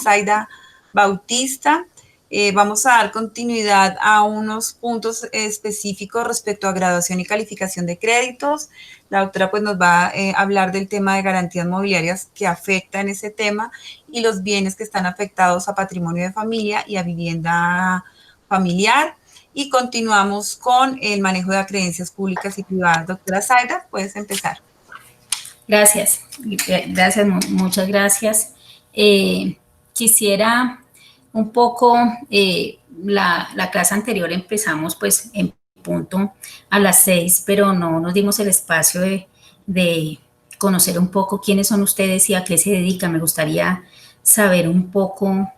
Zaida Bautista. Vamos a dar continuidad a unos puntos específicos respecto a graduación y calificación de créditos. La doctora pues nos va a hablar del tema de garantías mobiliarias que afectan ese tema y los bienes que están afectados a patrimonio de familia y a vivienda familiar. Y continuamos con el manejo de creencias públicas y privadas. Doctora Zaida, puedes empezar. Gracias, muchas gracias. Quisiera un poco, la clase anterior empezamos pues en punto a las 6, pero no nos dimos el espacio de conocer un poco quiénes son ustedes y a qué se dedican. Me gustaría saber un poco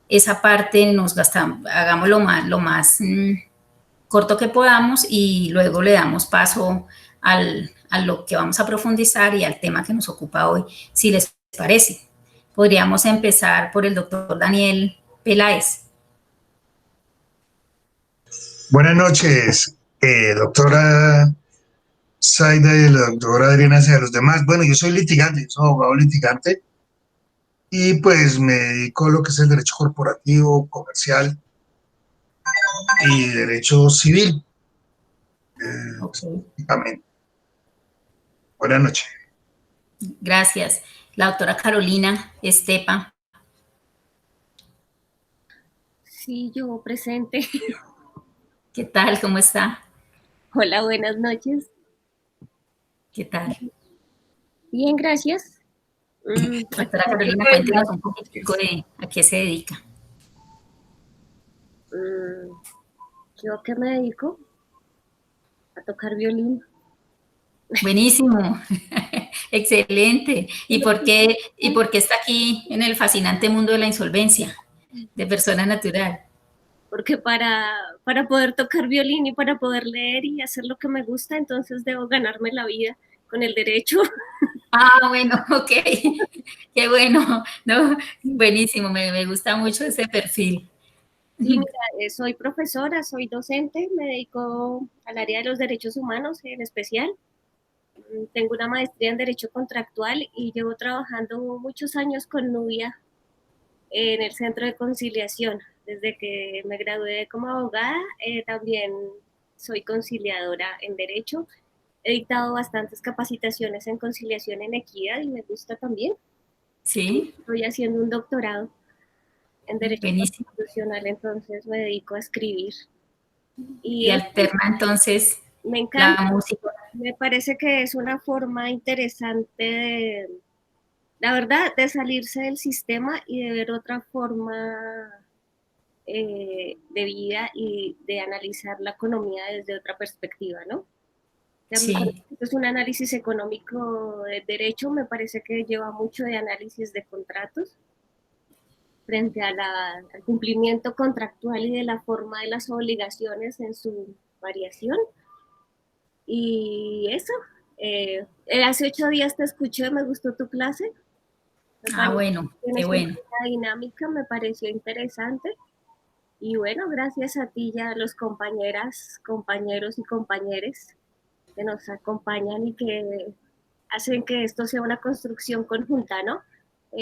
esa parte, hagamos lo más corto que podamos y luego le damos paso a lo que vamos a profundizar y al tema que nos ocupa hoy, si les parece. Podríamos empezar por el doctor Daniel Peláez. Buenas noches, doctora Zaida y la doctora Adriana y a los demás. Bueno, yo soy litigante, yo soy abogado litigante y pues me dedico a lo que es el derecho corporativo, comercial y derecho civil. Okay. Buenas noches. Gracias. La doctora Carolina Estepa. Sí, yo presente. ¿Qué tal? ¿Cómo está? Hola, buenas noches. ¿Qué tal? Bien, gracias. Doctora Carolina, cuéntenos un poquitico de a qué se dedica. ¿Yo a qué me dedico? A tocar violín. Buenísimo, excelente. ¿Y por qué está aquí en el fascinante mundo de la insolvencia de persona natural? Porque para poder tocar violín y para poder leer y hacer lo que me gusta, entonces debo ganarme la vida con el derecho. Ah, bueno, ok, qué bueno, no, buenísimo, me gusta mucho ese perfil. Sí, mira, soy profesora, soy docente, me dedico al área de los derechos humanos en especial. Tengo una maestría en Derecho Contractual y llevo trabajando muchos años con Nubia en el Centro de Conciliación. Desde que me gradué como abogada, también soy conciliadora en Derecho. He dictado bastantes capacitaciones en conciliación en equidad y me gusta también. Sí. Estoy haciendo un doctorado en Derecho Buenísimo. Constitucional, entonces me dedico a escribir. Y alterna entonces me encanta, la música. Me parece que es una forma interesante la verdad, de salirse del sistema y de ver otra forma de vida y de analizar la economía desde otra perspectiva, ¿no? Sí. Es un análisis económico de derecho, me parece que lleva mucho de análisis de contratos frente al cumplimiento contractual y de la forma de las obligaciones en su variación. Y eso, hace 8 días te escuché, me gustó tu clase. Bueno, qué bueno. La dinámica me pareció interesante. Y bueno, gracias a ti y a los compañeros y compañeres que nos acompañan y que hacen que esto sea una construcción conjunta, ¿no?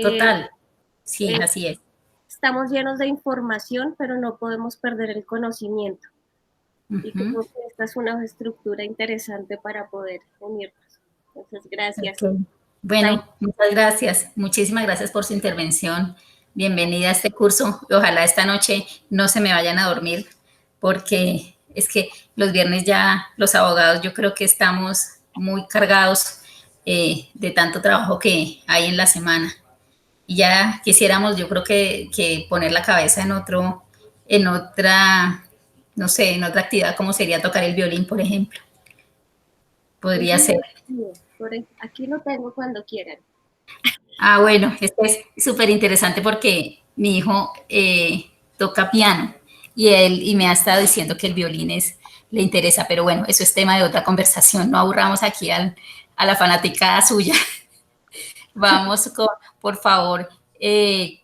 Total, sí, así es. Estamos llenos de información, pero no podemos perder el conocimiento. Y creo que esta es una estructura interesante para poder unirnos. Entonces, gracias. Okay. Bueno, muchas gracias. Muchísimas gracias por su intervención. Bienvenida a este curso. Ojalá esta noche no se me vayan a dormir, porque es que los viernes ya los abogados yo creo que estamos muy cargados de tanto trabajo que hay en la semana. Y ya quisiéramos, yo creo que poner la cabeza en otra, no sé, en otra actividad como sería tocar el violín, por ejemplo. Podría ser. Aquí lo tengo cuando quieran. Ah, bueno, esto es súper interesante porque mi hijo toca piano y me ha estado diciendo que el violín le interesa, pero bueno, eso es tema de otra conversación, no aburramos aquí a la fanaticada suya. Vamos por favor,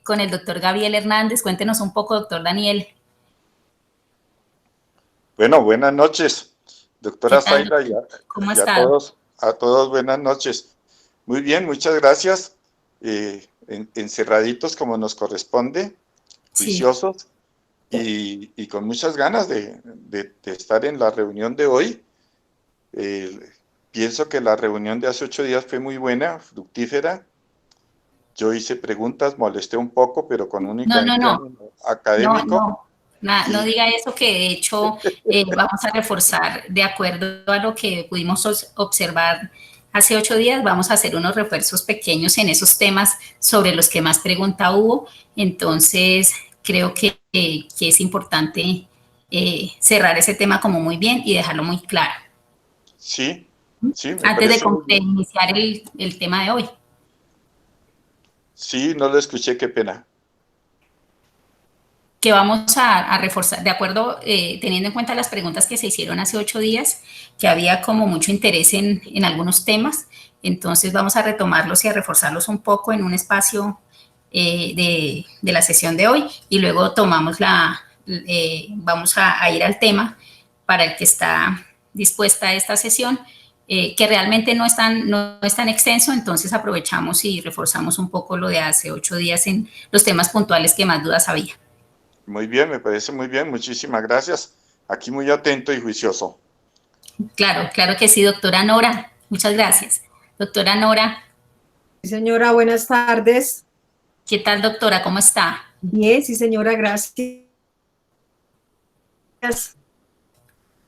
con el doctor Gabriel Hernández. Cuéntenos un poco, doctor Daniel. Bueno, buenas noches, doctora Zaida, y a todos buenas noches. Muy bien, muchas gracias. encerraditos como nos corresponde, juiciosos, y con muchas ganas de estar en la reunión de hoy. Pienso que la reunión de hace 8 días fue muy buena, fructífera. Yo hice preguntas, molesté un poco, pero con únicamente ánimo académico. No diga eso, que de hecho vamos a reforzar, de acuerdo a lo que pudimos observar hace 8 días, vamos a hacer unos refuerzos pequeños en esos temas sobre los que más pregunta hubo. Entonces, creo que es importante cerrar ese tema como muy bien y dejarlo muy claro. Sí, antes de iniciar el tema de hoy. Sí, no lo escuché, qué pena. Que vamos a reforzar, de acuerdo, teniendo en cuenta las preguntas que se hicieron hace 8 días, que había como mucho interés en algunos temas, entonces vamos a retomarlos y a reforzarlos un poco en un espacio de la sesión de hoy, y luego tomamos vamos a ir al tema para el que está dispuesta a esta sesión, que realmente no es tan extenso, entonces aprovechamos y reforzamos un poco lo de hace 8 días en los temas puntuales que más dudas había. Muy bien, me parece muy bien, muchísimas gracias. Aquí muy atento y juicioso. Claro que sí, doctora Nora. Muchas gracias. Doctora Nora. Sí, señora, buenas tardes. ¿Qué tal, doctora? ¿Cómo está? Bien, sí, señora, gracias.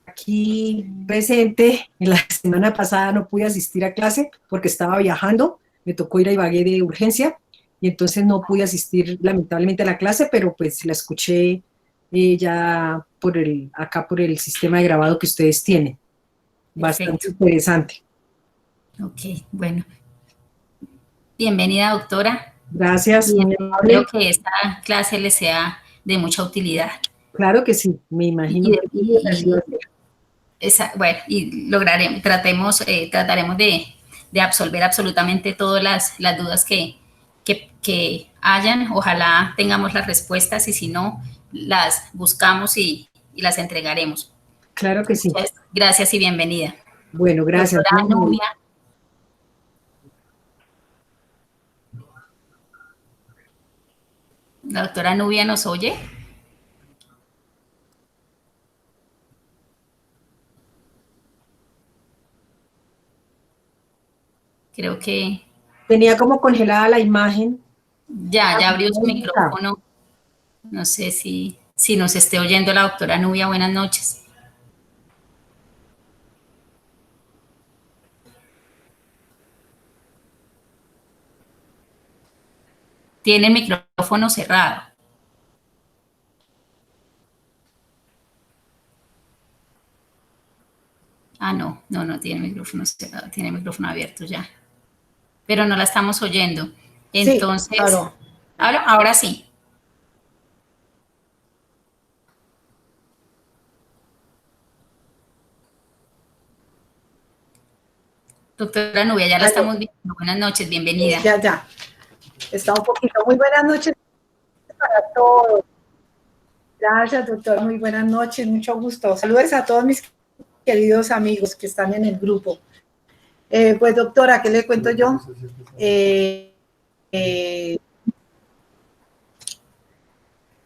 Aquí presente. En la semana pasada no pude asistir a clase porque estaba viajando. Me tocó ir a Ibagué de urgencia y entonces no pude asistir lamentablemente a la clase, pero pues la escuché ya acá por el sistema de grabado que ustedes tienen. Bastante interesante. Ok, bueno. Bienvenida, doctora. Gracias. Espero que esta clase le sea de mucha utilidad. Claro que sí, me imagino. Bueno, y trataremos de absolver absolutamente todas las dudas que hayan. Ojalá tengamos las respuestas, y si no, las buscamos y las entregaremos. Claro que sí. Muchas gracias y bienvenida. Bueno, gracias. Doctora Nubia. ¿La doctora Nubia nos oye? Creo que... Tenía como congelada la imagen. Ya abrió su micrófono. No sé si nos esté oyendo la doctora Nubia. Buenas noches. Tiene el micrófono cerrado. No tiene micrófono cerrado, tiene micrófono abierto ya. Pero no la estamos oyendo. Entonces, sí, claro. Ahora sí. Doctora Nubia, ya la estamos viendo. Buenas noches, bienvenida. Ya. Está un poquito. Muy buenas noches para todos. Gracias, doctor. Muy buenas noches, mucho gusto. Saludos a todos mis queridos amigos que están en el grupo. Pues, doctora, ¿qué le cuento yo?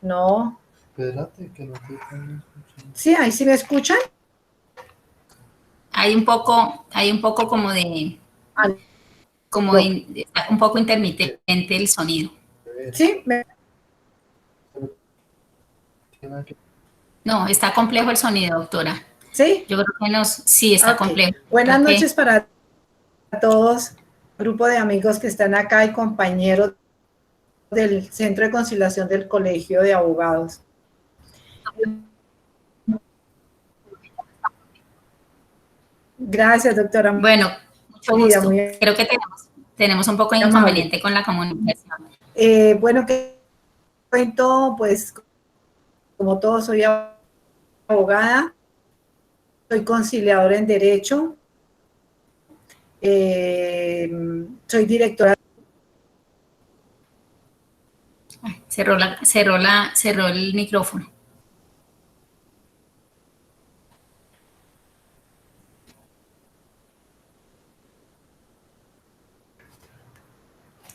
No. Espérate, que no te están escuchando. Sí, ahí sí me escuchan. Hay un poco como de... un poco intermitente el sonido. Sí. No, está complejo el sonido, doctora. ¿Sí? Yo creo que sí está complejo. Buenas noches para todos, grupo de amigos que están acá y compañeros del Centro de Conciliación del Colegio de Abogados. Gracias, doctora. Bueno, mucho gusto. Creo que tenemos un poco de inconveniente con la comunicación. Bueno, que cuento, pues, como todos, soy abogada, soy conciliadora en Derecho, soy directora. Cerró el micrófono.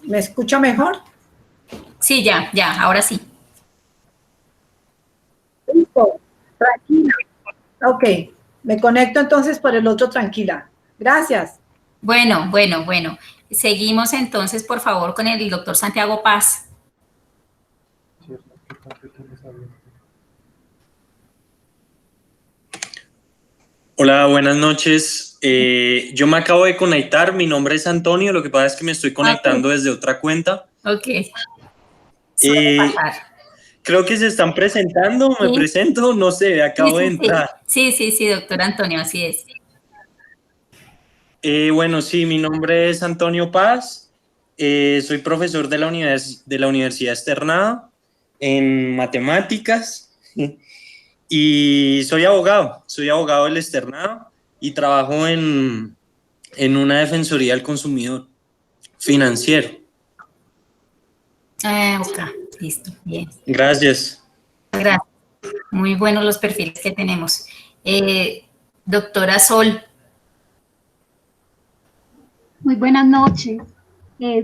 ¿Me escucha mejor? Sí, ya, ahora sí. Listo, tranquila. Ok, me conecto entonces por el otro, tranquila. Gracias. Bueno. Seguimos entonces, por favor, con el doctor Santiago Paz. Hola, buenas noches. Yo me acabo de conectar, mi nombre es Antonio, lo que pasa es que me estoy conectando desde otra cuenta. Ok. Suele pasar. Creo que se están presentando, me Sí. presento, no sé, acabo de entrar. Sí, doctor Antonio, así es. Bueno, sí, mi nombre es Antonio Paz, soy profesor de la Universidad Externado en matemáticas y soy abogado del Externado y trabajo en una defensoría del consumidor financiero. Ok, listo, bien. Gracias. Gracias. Muy buenos los perfiles que tenemos. Doctora Sol. Muy buenas noches.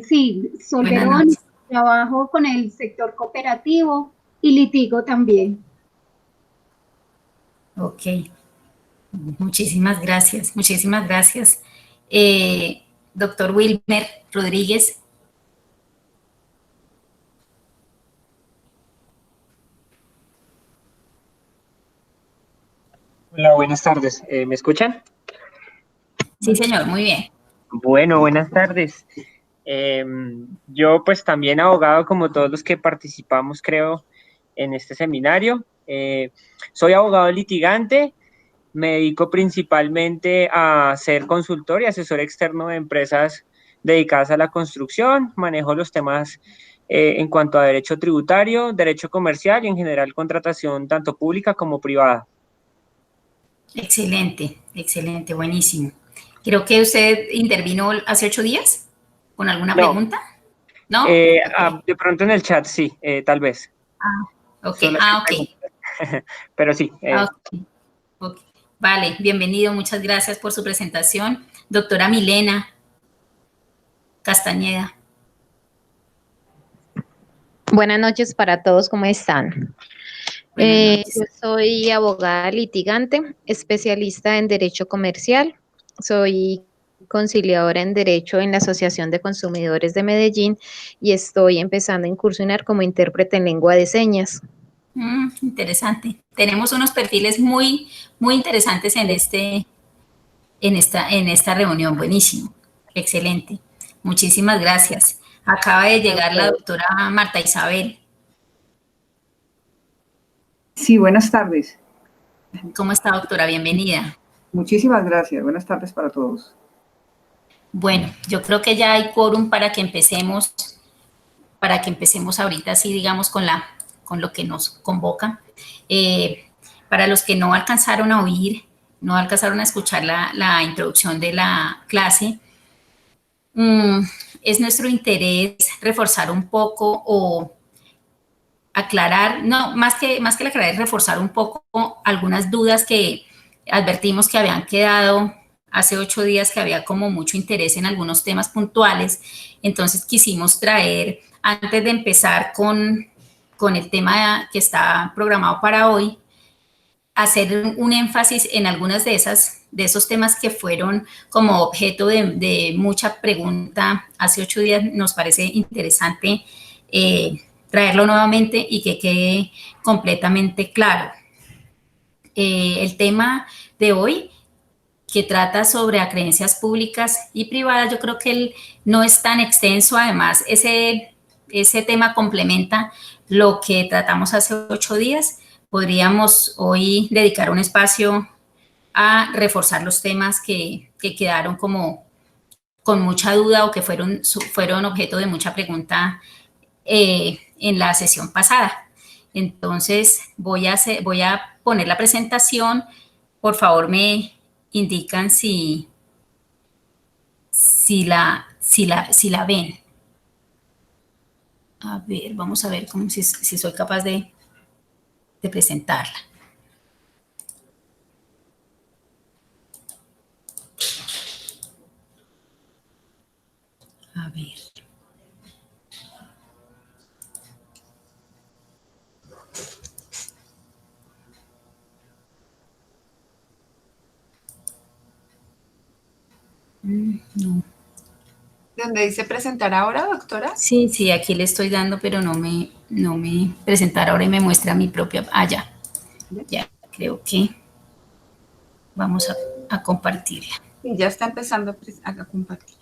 Sí, Sol Buenas Verón, noches. trabajo con el sector cooperativo y litigo también. Ok. Muchísimas gracias. Doctor Wilmer Rodríguez. Hola, buenas tardes. ¿Me escuchan? Sí, señor, muy bien. Bueno, buenas tardes. Yo pues también abogado como todos los que participamos, creo, en este seminario. Soy abogado litigante, me dedico principalmente a ser consultor y asesor externo de empresas dedicadas a la construcción, manejo los temas en cuanto a derecho tributario, derecho comercial y en general contratación tanto pública como privada. Excelente, buenísimo. Creo que usted intervino hace 8 días con alguna pregunta. ¿No? Okay. De pronto en el chat, sí, tal vez. Ok. Pero sí. Ok. Vale, bienvenido, muchas gracias por su presentación. Doctora Milena Castañeda. Buenas noches para todos, ¿cómo están? Yo soy abogada litigante, especialista en Derecho Comercial. Soy conciliadora en Derecho en la Asociación de Consumidores de Medellín y estoy empezando a incursionar como intérprete en lengua de señas. Interesante. Tenemos unos perfiles muy interesantes en esta reunión. Buenísimo. Excelente. Muchísimas gracias. Acaba de llegar la doctora Marta Isabel. Sí, buenas tardes. ¿Cómo está, doctora? Bienvenida. Muchísimas gracias. Buenas tardes para todos. Bueno, yo creo que ya hay quórum para que empecemos ahorita, sí, digamos, con lo que nos convoca. Para los que no alcanzaron a oír, no alcanzaron a escuchar la introducción de la clase, es nuestro interés reforzar un poco o aclarar, no, más que aclarar, es reforzar un poco algunas dudas que advertimos que habían quedado hace 8 días, que había como mucho interés en algunos temas puntuales. Entonces quisimos traer, antes de empezar con el tema que está programado para hoy, hacer un énfasis en algunas de esos temas que fueron como objeto de mucha pregunta hace 8 días. Nos parece interesante traerlo nuevamente y que quede completamente claro. El tema de hoy, que trata sobre acreencias públicas y privadas, yo creo que él no es tan extenso. Además, ese tema complementa lo que tratamos hace 8 días. Podríamos hoy dedicar un espacio a reforzar los temas que quedaron como con mucha duda o que fueron objeto de mucha pregunta en la sesión pasada. Entonces, voy a poner la presentación. Por favor, me indican si la ven. A ver, vamos a ver si soy capaz de presentarla. A ver. No. ¿Dónde dice presentar ahora, doctora? Sí, sí, aquí le estoy dando, pero no me presentar ahora y me muestra mi propia. Ya. Ya, creo que vamos a compartirla. Sí, ya está empezando a compartir.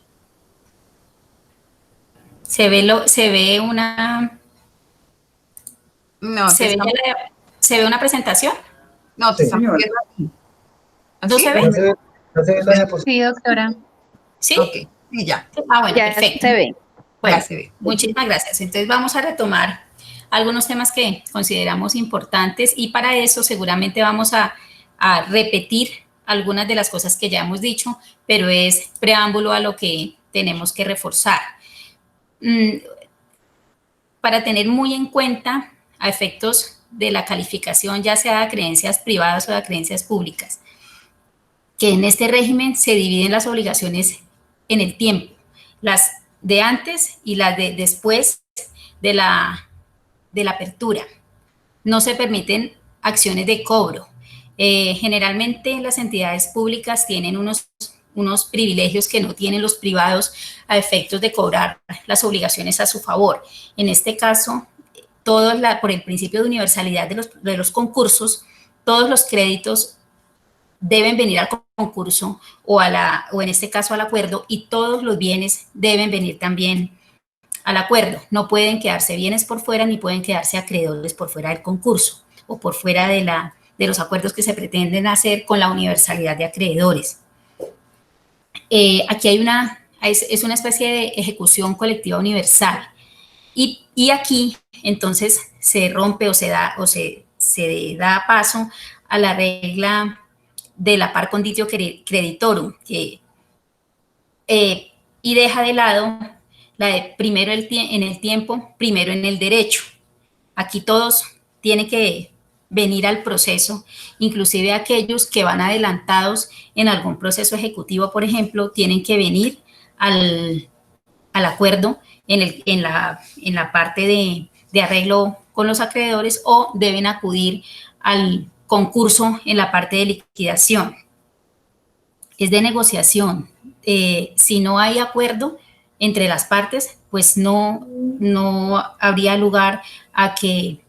Se ve una. No, ¿Se ve una presentación? No, te estamos viendo aquí. ¿No se ve? No se ve la diapositiva. Sí, doctora. ¿Sí? Ok, y ya. Ah, bueno, Ya perfecto. se ve. Bueno, Ya se ve. muchísimas gracias. Entonces vamos a retomar algunos temas que consideramos importantes y para eso seguramente vamos a repetir algunas de las cosas que ya hemos dicho, pero es preámbulo a lo que tenemos que reforzar. Para tener muy en cuenta a efectos de la calificación, ya sea de creencias privadas o de creencias públicas, que en este régimen se dividen las obligaciones en el tiempo, las de antes y las de después de la apertura. No se permiten acciones de cobro. Generalmente las entidades públicas tienen unos privilegios que no tienen los privados a efectos de cobrar las obligaciones a su favor. En este caso, por el principio de universalidad de los concursos, todos los créditos deben venir al concurso o en este caso al acuerdo, y todos los bienes deben venir también al acuerdo. No pueden quedarse bienes por fuera ni pueden quedarse acreedores por fuera del concurso o por fuera de los acuerdos que se pretenden hacer con la universalidad de acreedores. Aquí es una especie de ejecución colectiva universal y aquí entonces se rompe o se da paso a la regla de la par conditio creditorum y deja de lado la de primero en el tiempo, primero en el derecho. Aquí todos tienen que venir al proceso, inclusive aquellos que van adelantados en algún proceso ejecutivo, por ejemplo, tienen que venir al acuerdo en la parte de arreglo con los acreedores o deben acudir al concurso en la parte de liquidación. Es de negociación. Si no hay acuerdo entre las partes, pues no habría lugar a que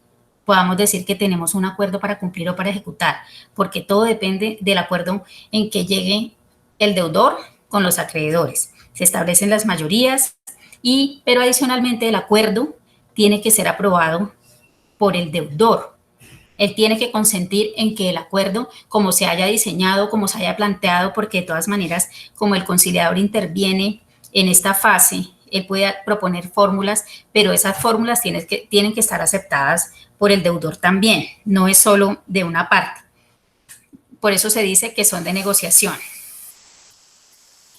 podamos decir que tenemos un acuerdo para cumplir o para ejecutar, porque todo depende del acuerdo en que llegue el deudor con los acreedores. Se establecen las mayorías, pero adicionalmente el acuerdo tiene que ser aprobado por el deudor. Él tiene que consentir en que el acuerdo, como se haya diseñado, como se haya planteado, porque de todas maneras, como el conciliador interviene en esta fase, él puede proponer fórmulas, pero esas fórmulas tienen que estar aceptadas por el deudor también, no es solo de una parte. Por eso se dice que son de negociación.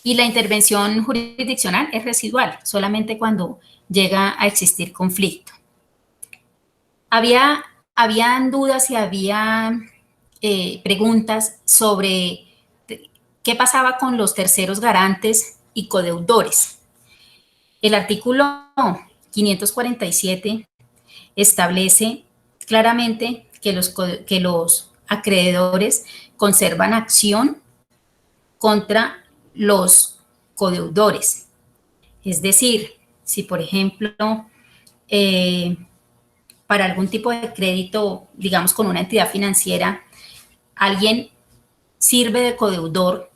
Y la intervención jurisdiccional es residual, solamente cuando llega a existir conflicto. Habían dudas y había preguntas sobre qué pasaba con los terceros garantes y codeudores. El artículo 547 establece claramente que los acreedores conservan acción contra los codeudores. Es decir, si por ejemplo para algún tipo de crédito, digamos con una entidad financiera, alguien sirve de codeudor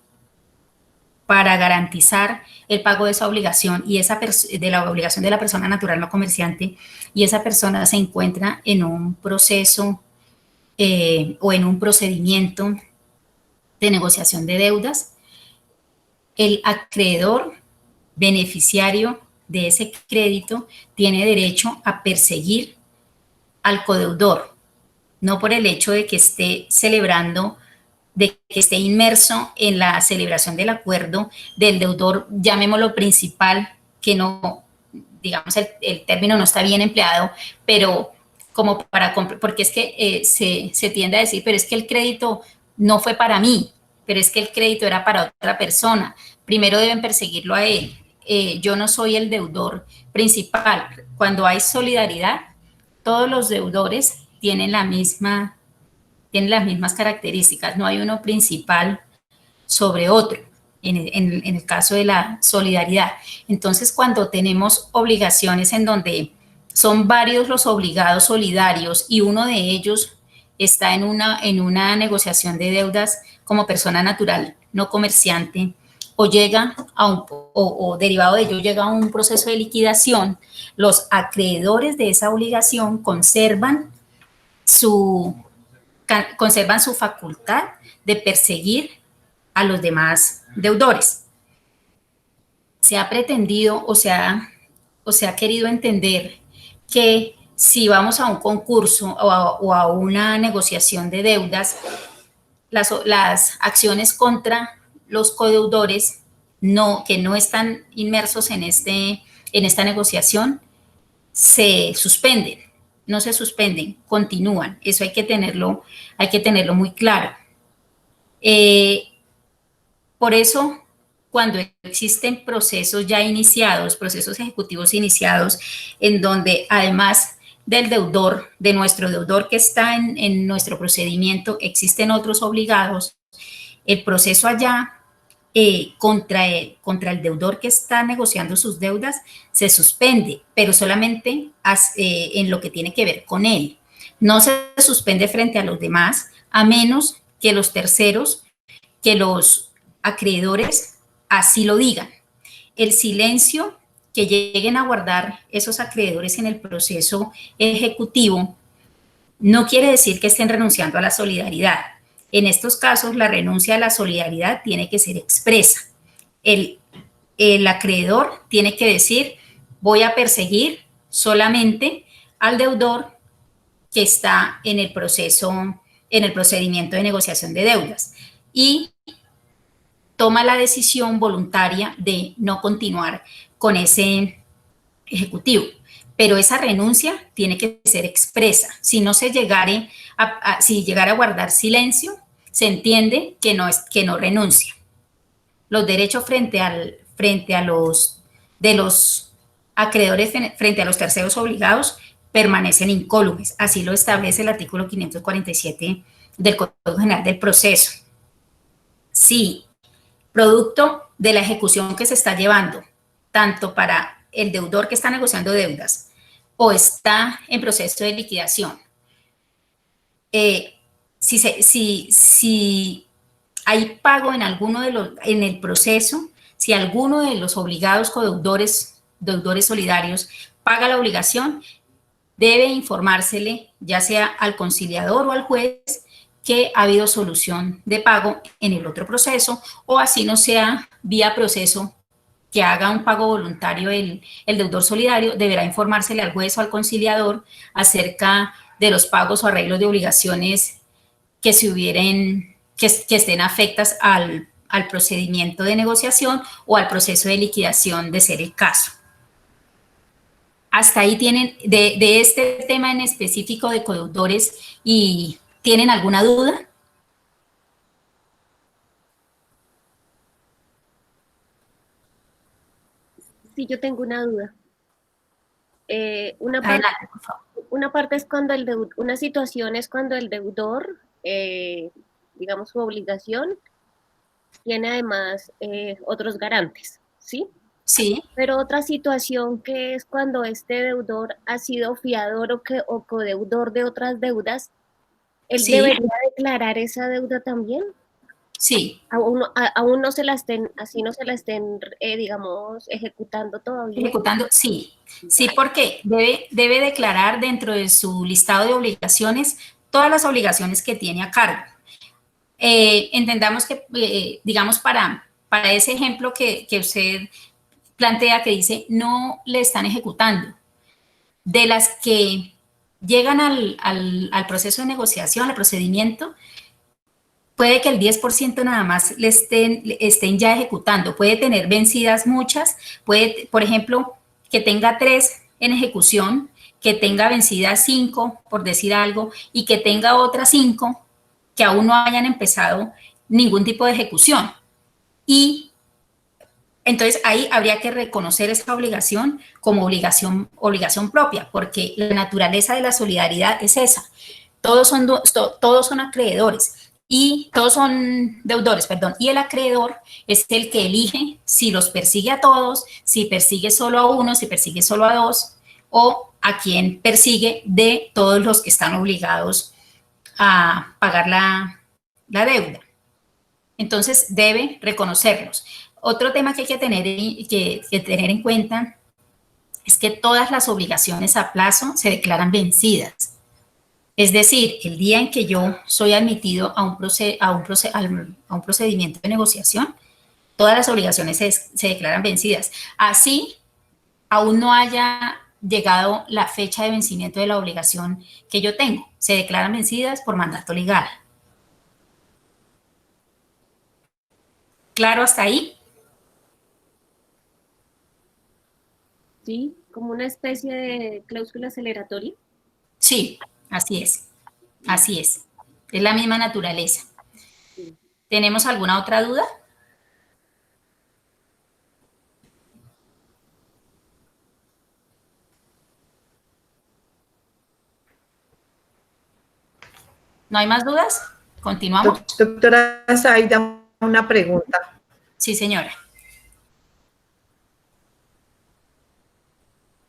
para garantizar el pago de esa obligación y de la obligación de la persona natural no comerciante, y esa persona se encuentra en un proceso o en un procedimiento de negociación de deudas, el acreedor beneficiario de ese crédito tiene derecho a perseguir al codeudor, no por el hecho de que esté celebrando, de que esté inmerso en la celebración del acuerdo del deudor, llamémoslo principal, que no, digamos, el término no está bien empleado, pero como porque es que se tiende a decir, pero es que el crédito no fue para mí, pero es que el crédito era para otra persona. Primero deben perseguirlo a él. Yo no soy el deudor principal. Cuando hay solidaridad, todos los deudores tienen las mismas características, no hay uno principal sobre otro. en el caso de la solidaridad. Entonces, cuando tenemos obligaciones en donde son varios los obligados solidarios y uno de ellos está en una negociación de deudas como persona natural, no comerciante, o llega o derivado de ello llega a un proceso de liquidación, los acreedores de esa obligación conservan su facultad de perseguir a los demás deudores. Se ha pretendido o se ha querido entender que si vamos a un concurso o a una negociación de deudas, las acciones contra los codeudores que no están inmersos en esta negociación se suspenden. No se suspenden, continúan. Eso hay que tenerlo muy claro. Por eso, cuando existen procesos ya iniciados, procesos ejecutivos iniciados, en donde además del deudor, de nuestro deudor que está en nuestro procedimiento, existen otros obligados, el proceso allá contra el deudor que está negociando sus deudas se suspende, pero solamente en lo que tiene que ver con él. No se suspende frente a los demás, a menos que los terceros, que los acreedores así lo digan. El silencio que lleguen a guardar esos acreedores en el proceso ejecutivo no quiere decir que estén renunciando a la solidaridad. En estos casos, la renuncia a la solidaridad tiene que ser expresa. El acreedor tiene que decir, voy a perseguir solamente al deudor que está en el procedimiento de negociación de deudas y toma la decisión voluntaria de no continuar con ese ejecutivo. Pero esa renuncia tiene que ser expresa. Si no se llegare si llegara a guardar silencio, se entiende que no renuncia. Los derechos frente a los acreedores, frente a los terceros obligados, permanecen incólumes. Así lo establece el artículo 547 del Código General del Proceso. Sí, producto de la ejecución que se está llevando, tanto para el deudor que está negociando deudas o está en proceso de liquidación. Si hay pago en el proceso, si alguno de los obligados codeudores, deudores solidarios, paga la obligación, debe informársele, ya sea al conciliador o al juez, que ha habido solución de pago en el otro proceso, o así no sea vía proceso que haga un pago voluntario el deudor solidario, deberá informársele al juez o al conciliador acerca de los pagos o arreglos de obligaciones que estén afectas al procedimiento de negociación o al proceso de liquidación, de ser el caso. Hasta ahí tienen de este tema en específico de codeudores. ¿Y tienen alguna duda? Sí, yo tengo una duda. Adelante, por favor. Una parte es cuando una situación es cuando el deudor, digamos, su obligación, tiene además otros garantes, ¿sí? Sí. Pero otra situación que es cuando este deudor ha sido fiador o codeudor de otras deudas, ¿él sí. debería declarar esa deuda también? Sí. Aún no se la estén, digamos, ejecutando todavía. Ejecutando, sí. Sí, porque debe declarar dentro de su listado de obligaciones todas las obligaciones que tiene a cargo. Entendamos que, digamos, para ese ejemplo que usted plantea, que dice, no le están ejecutando. De las que llegan al proceso de negociación, al procedimiento, puede que el 10% nada más le estén ya ejecutando. Puede tener vencidas muchas, puede, por ejemplo, que tenga 3 en ejecución, que tenga vencidas 5, por decir algo, y que tenga otras 5 que aún no hayan empezado ningún tipo de ejecución. Y entonces ahí habría que reconocer esa obligación como obligación propia, porque la naturaleza de la solidaridad es esa. Todos son acreedores y todos son deudores, perdón, y el acreedor es el que elige si los persigue a todos, si persigue solo a uno, si persigue solo a dos, o a quien persigue de todos los que están obligados a pagar la deuda. Entonces, debe reconocerlos. Otro tema que hay que tener en cuenta es que todas las obligaciones a plazo se declaran vencidas. Es decir, el día en que yo soy admitido a un procedimiento de negociación, todas las obligaciones se declaran vencidas. Así, aún no haya llegado la fecha de vencimiento de la obligación que yo tengo. Se declaran vencidas por mandato legal. ¿Claro hasta ahí? Sí, como una especie de cláusula aceleratoria. Sí, así es. Así es. Es la misma naturaleza. ¿Tenemos alguna otra duda? ¿No hay más dudas? ¿Continuamos? Doctora Zaida, una pregunta. Sí, señora.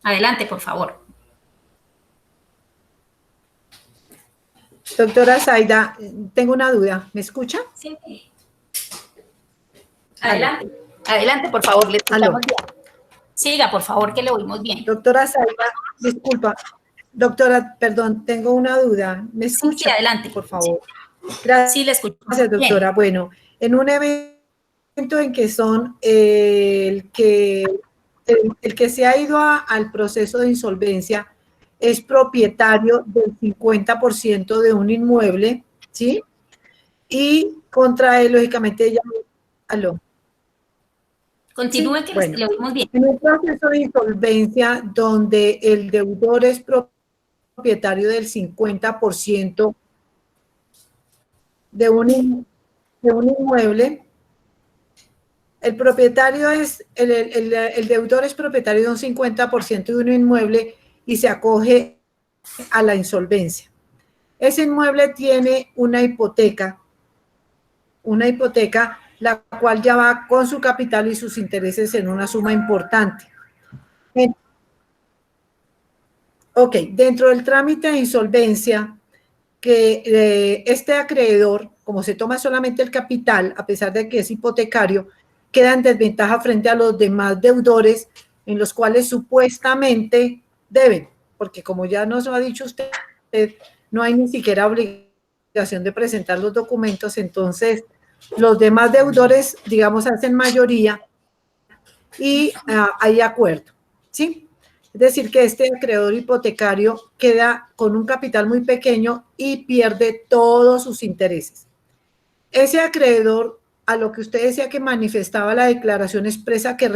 Adelante, por favor. Doctora Zaida, tengo una duda. ¿Me escucha? Sí. Adelante. Adelante, por favor. Le escuchamos bien. Siga, por favor, que le oímos bien. Doctora Zaida, disculpa. Doctora, perdón, tengo una duda. ¿Me escucha? Sí, adelante. Por favor. Gracias. Sí, le escucho. Gracias, doctora. Bien. Bueno, en un evento en que son el que se ha ido al proceso de insolvencia es propietario del 50% de un inmueble, ¿sí? Y contra él, lógicamente, ella... ¿Aló? Continúe, Sí, que bueno, le oímos bien. en un proceso de insolvencia donde el deudor es propietario del 50% de un inmueble, el propietario es, el deudor es propietario de un 50% de un inmueble y se acoge a la insolvencia. Ese inmueble tiene una hipoteca la cual ya va con su capital y sus intereses en una suma importante. Ok, dentro del trámite de insolvencia, que este acreedor, como se toma solamente el capital, a pesar de que es hipotecario, queda en desventaja frente a los demás deudores en los cuales supuestamente deben, porque como ya nos lo ha dicho usted, no hay ni siquiera obligación de presentar los documentos, entonces los demás deudores, digamos, hacen mayoría y hay acuerdo, ¿sí? Es decir, que este acreedor hipotecario queda con un capital muy pequeño y pierde todos sus intereses. Ese acreedor, a lo que usted decía que manifestaba la declaración expresa que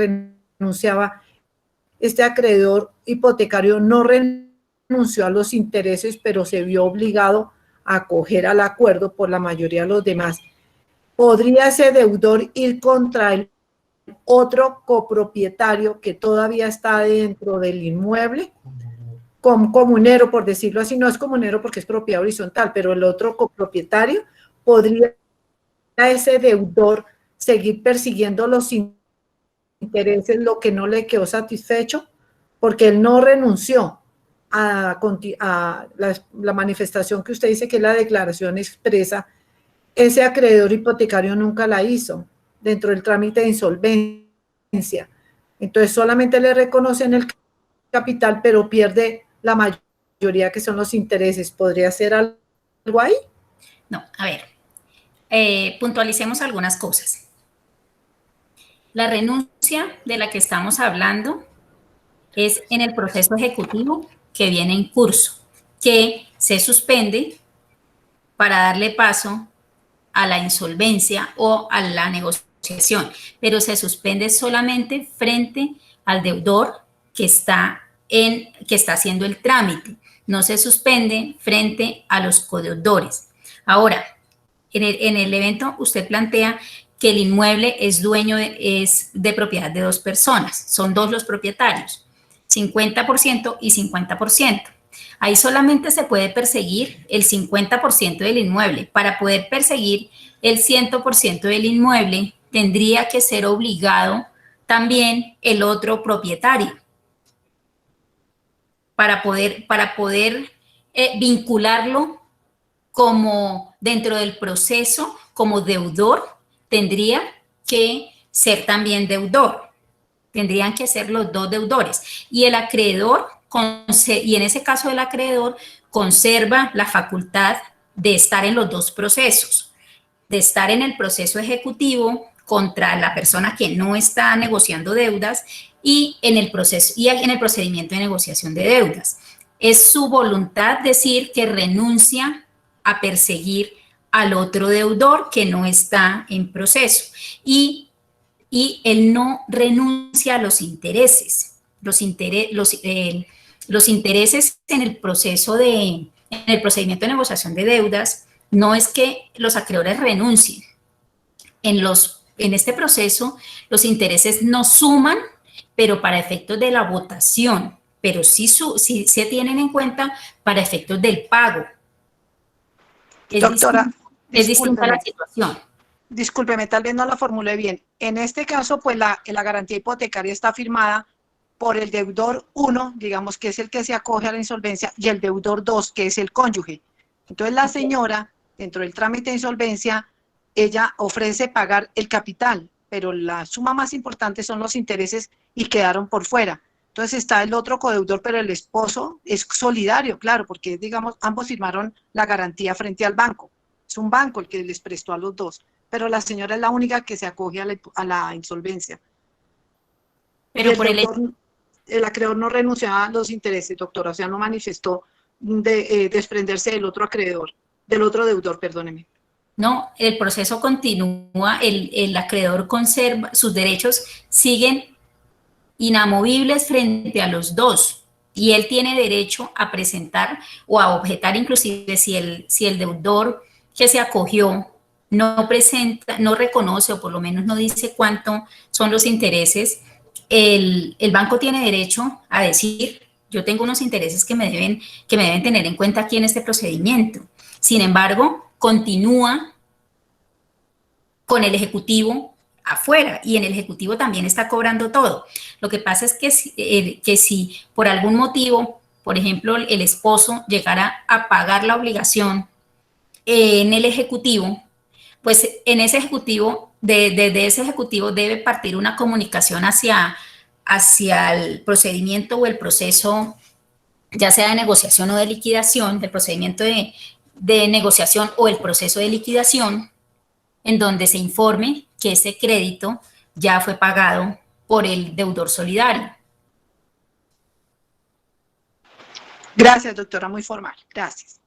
renunciaba, este acreedor hipotecario no renunció a los intereses, pero se vio obligado a acoger al acuerdo por la mayoría de los demás. ¿Podría ese deudor ir contra el otro copropietario que todavía está dentro del inmueble? Como comunero, por decirlo así, no es comunero porque es propiedad horizontal, pero el otro copropietario, ¿podría ese deudor seguir persiguiendo los intereses, lo que no le quedó satisfecho? Porque él no renunció a la manifestación que usted dice que es la declaración expresa. Ese acreedor hipotecario nunca la hizo dentro del trámite de insolvencia. Entonces solamente le reconocen el capital, pero pierde la mayoría que son los intereses. ¿Podría ser algo ahí? No, a ver, puntualicemos algunas cosas. La renuncia de la que estamos hablando es en el proceso ejecutivo que viene en curso, que se suspende para darle paso a la insolvencia o a la negociación, pero se suspende solamente frente al deudor que está haciendo el trámite, no se suspende frente a los codeudores. Ahora, en el evento usted plantea que el inmueble es de propiedad de dos personas, son dos los propietarios, 50% y 50%. Ahí solamente se puede perseguir el 50% del inmueble. Para poder perseguir el 100% del inmueble, tendría que ser obligado también el otro propietario para poder vincularlo como dentro del proceso, como deudor, tendría que ser también deudor. Tendrían que ser los dos deudores. Y el acreedor, y en ese caso el acreedor, conserva la facultad de estar en los dos procesos, de estar en el proceso ejecutivo contra la persona que no está negociando deudas y en el procedimiento de negociación de deudas. Es su voluntad decir que renuncia a perseguir al otro deudor que no está en proceso y él no renuncia a los intereses. Los intereses en el procedimiento de negociación de deudas no es que los acreedores renuncien. En este proceso, los intereses no suman, pero para efectos de la votación, pero sí se tienen en cuenta para efectos del pago. Doctora, es distinta la situación. Discúlpeme, tal vez no la formulé bien. En este caso, pues la garantía hipotecaria está firmada por el deudor 1, digamos que es el que se acoge a la insolvencia, y el deudor 2, que es el cónyuge. Entonces la señora, dentro del trámite de insolvencia, ella ofrece pagar el capital, pero la suma más importante son los intereses y quedaron por fuera. Entonces está el otro codeudor, pero el esposo es solidario, claro, porque digamos, ambos firmaron la garantía frente al banco. Es un banco el que les prestó a los dos, pero la señora es la única que se acoge a la insolvencia. Pero el acreedor no renunció a los intereses, doctora, o sea, no manifestó de desprenderse del otro acreedor, del otro deudor, perdóneme. No, el proceso continúa, el acreedor conserva, sus derechos siguen inamovibles frente a los dos y él tiene derecho a presentar o a objetar, inclusive si el deudor que se acogió no presenta, no reconoce o por lo menos no dice cuánto son los intereses, el banco tiene derecho a decir, yo tengo unos intereses que me deben tener en cuenta aquí en este procedimiento. Sin embargo, continúa con el ejecutivo afuera y en el ejecutivo también está cobrando todo. Lo que pasa es que si por algún motivo, por ejemplo, el esposo llegara a pagar la obligación en el ejecutivo, pues en ese ejecutivo, desde ese ejecutivo debe partir una comunicación hacia el procedimiento o el proceso, ya sea de negociación o de liquidación, del procedimiento de negociación o el proceso de liquidación, en donde se informe que ese crédito ya fue pagado por el deudor solidario. Gracias, doctora, muy formal. Gracias.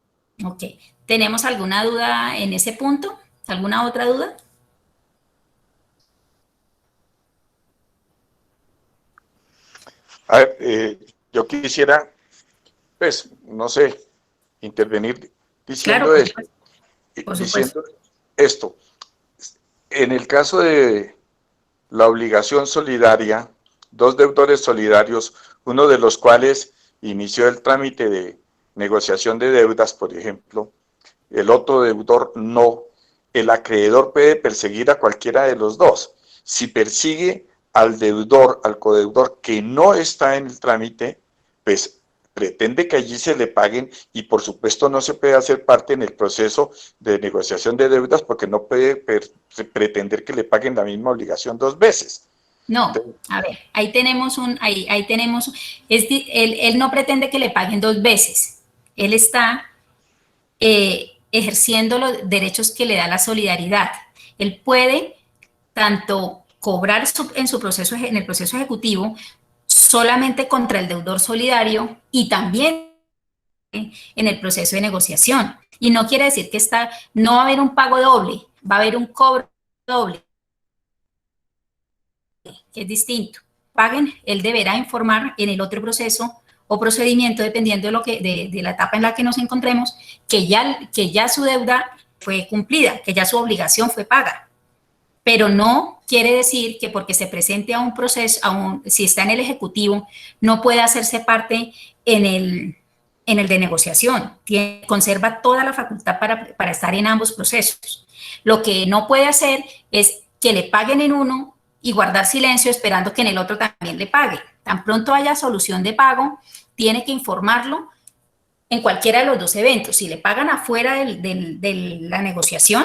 Ok. ¿Tenemos alguna duda en ese punto? ¿Alguna otra duda? A ver, yo quisiera, pues, no sé, intervenir diciendo Claro, esto. por supuesto. Diciendo esto. En el caso de la obligación solidaria, dos deudores solidarios, uno de los cuales inició el trámite de negociación de deudas, por ejemplo, el otro deudor no, el acreedor puede perseguir a cualquiera de los dos. Si persigue al deudor, al codeudor que no está en el trámite, pues pretende que allí se le paguen y por supuesto no se puede hacer parte en el proceso de negociación de deudas porque no puede pretender que le paguen la misma obligación dos veces. No, a ver, ahí tenemos él no pretende que le paguen dos veces, él está ejerciendo los derechos que le da la solidaridad. Él puede tanto cobrar en el proceso ejecutivo solamente contra el deudor solidario y también en el proceso de negociación. Y no quiere decir que no va a haber un pago doble, va a haber un cobro doble, que es distinto. Paguen, él deberá informar en el otro proceso o procedimiento, dependiendo de la etapa en la que nos encontremos, que ya su deuda fue cumplida, que ya su obligación fue paga. Pero no quiere decir que porque se presente a un proceso, si está en el ejecutivo, no puede hacerse parte en en el de negociación, conserva toda la facultad para estar en ambos procesos. Lo que no puede hacer es que le paguen en uno y guardar silencio esperando que en el otro también le pague. Tan pronto haya solución de pago, tiene que informarlo en cualquiera de los dos eventos. Si le pagan afuera de la negociación,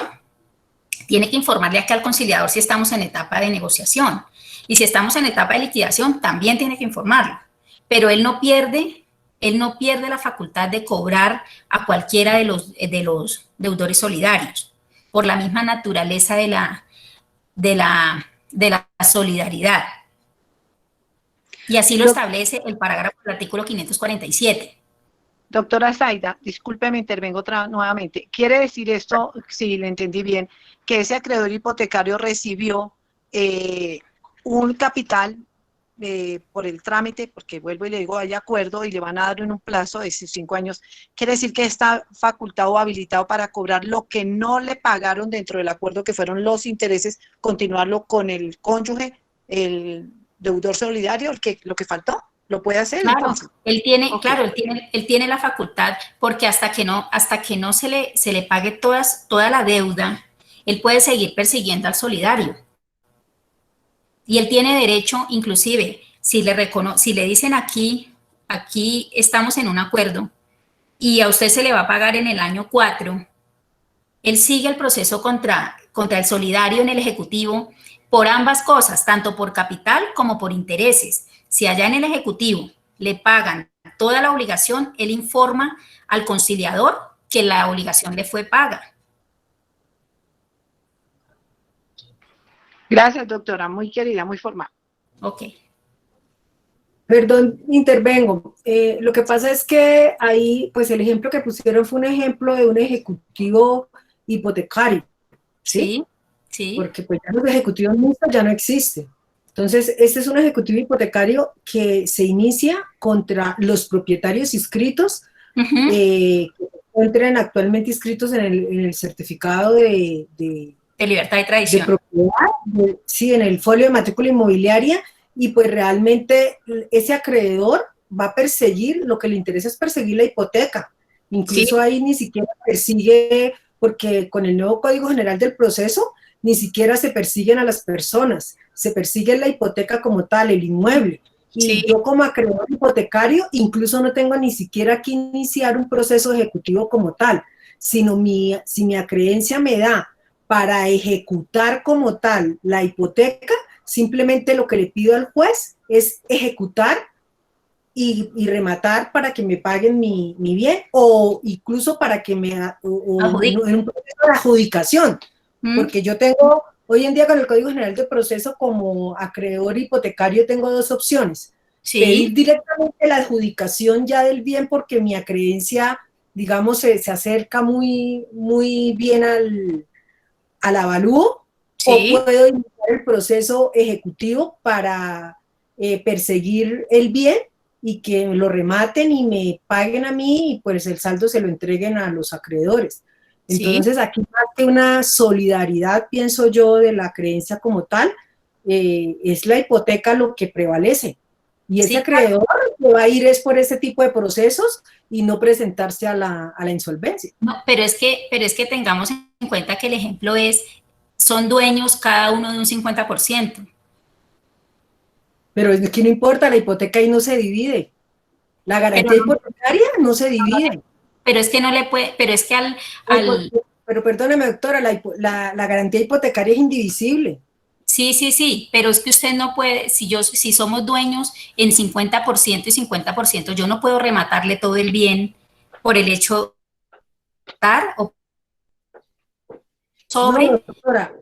tiene que informarle aquí al conciliador si estamos en etapa de negociación. Y si estamos en etapa de liquidación, también tiene que informarlo. Pero él no pierde la facultad de cobrar a cualquiera de los deudores solidarios, por la misma naturaleza de la solidaridad. Y así lo establece el parágrafo del artículo 547. Doctora Zaida, discúlpeme, intervengo nuevamente. ¿Quiere decir esto, si le entendí bien, que ese acreedor hipotecario recibió un capital por el trámite, porque vuelvo y le digo, hay acuerdo y le van a dar en un plazo de 5 años? ¿Quiere decir que está facultado o habilitado para cobrar lo que no le pagaron dentro del acuerdo, que fueron los intereses, continuarlo con el cónyuge, el deudor solidario, lo que faltó? ¿Lo puede hacer? Claro, Entonces? él tiene, Okay. claro, él tiene la facultad, porque hasta que no se le pague toda la deuda, él puede seguir persiguiendo al solidario. Y él tiene derecho, inclusive, si le dicen aquí estamos en un acuerdo y a usted se le va a pagar en el año 4, él sigue el proceso contra el solidario en el ejecutivo por ambas cosas, tanto por capital como por intereses. Si allá en el ejecutivo le pagan toda la obligación, él informa al conciliador que la obligación le fue paga. Gracias, doctora, muy querida, muy formal. Ok. Perdón, intervengo. Lo que pasa es que ahí, pues el ejemplo que pusieron fue un ejemplo de un ejecutivo hipotecario, ¿sí? Sí. Porque pues ya los ejecutivos mixtos ya no existen. Entonces, este es un ejecutivo hipotecario que se inicia contra los propietarios inscritos, que se encuentran actualmente inscritos en el certificado de libertad y tradición. De propiedad, sí, en el folio de matrícula inmobiliaria, y pues realmente ese acreedor va a perseguir, lo que le interesa es perseguir la hipoteca. Incluso ahí ni siquiera persigue, porque con el nuevo Código General del Proceso, ni siquiera se persiguen a las personas, se persigue la hipoteca como tal, el inmueble. Y yo como acreedor hipotecario, incluso no tengo ni siquiera que iniciar un proceso ejecutivo como tal, sino si mi acreencia me da para ejecutar como tal la hipoteca, simplemente lo que le pido al juez es ejecutar y rematar para que me paguen mi bien, o incluso para que en un proceso de adjudicación, porque yo tengo, hoy en día con el Código General de Proceso, como acreedor hipotecario tengo dos opciones: pedir directamente la adjudicación ya del bien porque mi acreencia, digamos, se acerca muy, muy bien al avalúo, o puedo iniciar el proceso ejecutivo para perseguir el bien y que lo rematen y me paguen a mí, y pues el saldo se lo entreguen a los acreedores. Entonces, aquí más que una solidaridad, pienso yo, de la creencia como tal, es la hipoteca lo que prevalece. Y ese acreedor que va a ir es por ese tipo de procesos y no presentarse a la insolvencia. No, pero es que tengamos en cuenta que el ejemplo son dueños cada uno de un 50%. Pero es que no importa, la hipoteca ahí no se divide. La garantía hipotecaria no se divide. Pero es que no le puede, pero es que Pero perdóneme, doctora, la garantía hipotecaria es indivisible. Sí, pero es que usted no puede, si somos dueños en 50% y 50%, yo no puedo rematarle todo el bien por el hecho de estar o sobre.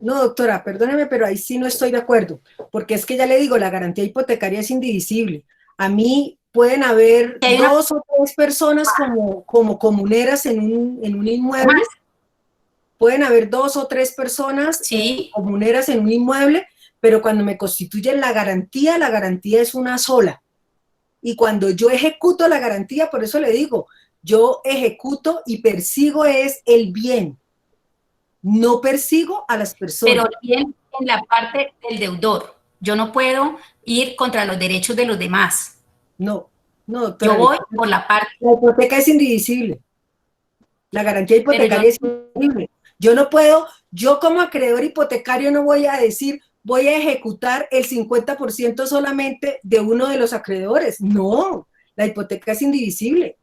No, doctora, perdóneme, pero ahí sí no estoy de acuerdo, porque es que ya le digo, la garantía hipotecaria es indivisible. A mí pueden haber dos o tres personas como comuneras en un inmueble. Pueden haber 2 o 3 personas comuneras en un inmueble, pero cuando me constituyen la garantía es una sola. Y cuando yo ejecuto la garantía, por eso le digo, yo ejecuto y persigo es el bien. No persigo a las personas. Pero bien en la parte del deudor. Yo no puedo ir contra los derechos de los demás. No. No, doctora, Yo voy por la parte... La hipoteca es indivisible. La garantía hipotecaria es indivisible. Yo no puedo, yo como acreedor hipotecario no voy a decir, voy a ejecutar el 50% solamente de uno de los acreedores. No, la hipoteca es indivisible.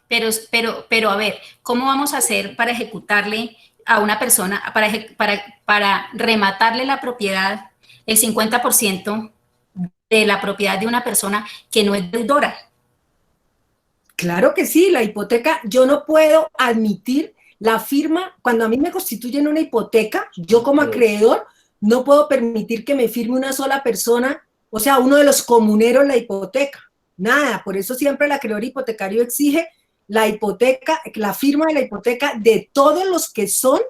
Pero a ver, ¿cómo vamos a hacer para ejecutarle a una persona, para rematarle la propiedad, el 50% de la propiedad de una persona que no es deudora? Claro que sí, la hipoteca, yo no puedo admitir la firma, cuando a mí me constituyen una hipoteca, yo como acreedor no puedo permitir que me firme una sola persona, o sea, uno de los comuneros la hipoteca. Nada, por eso siempre el acreedor hipotecario exige la hipoteca, la firma de la hipoteca de todos los que son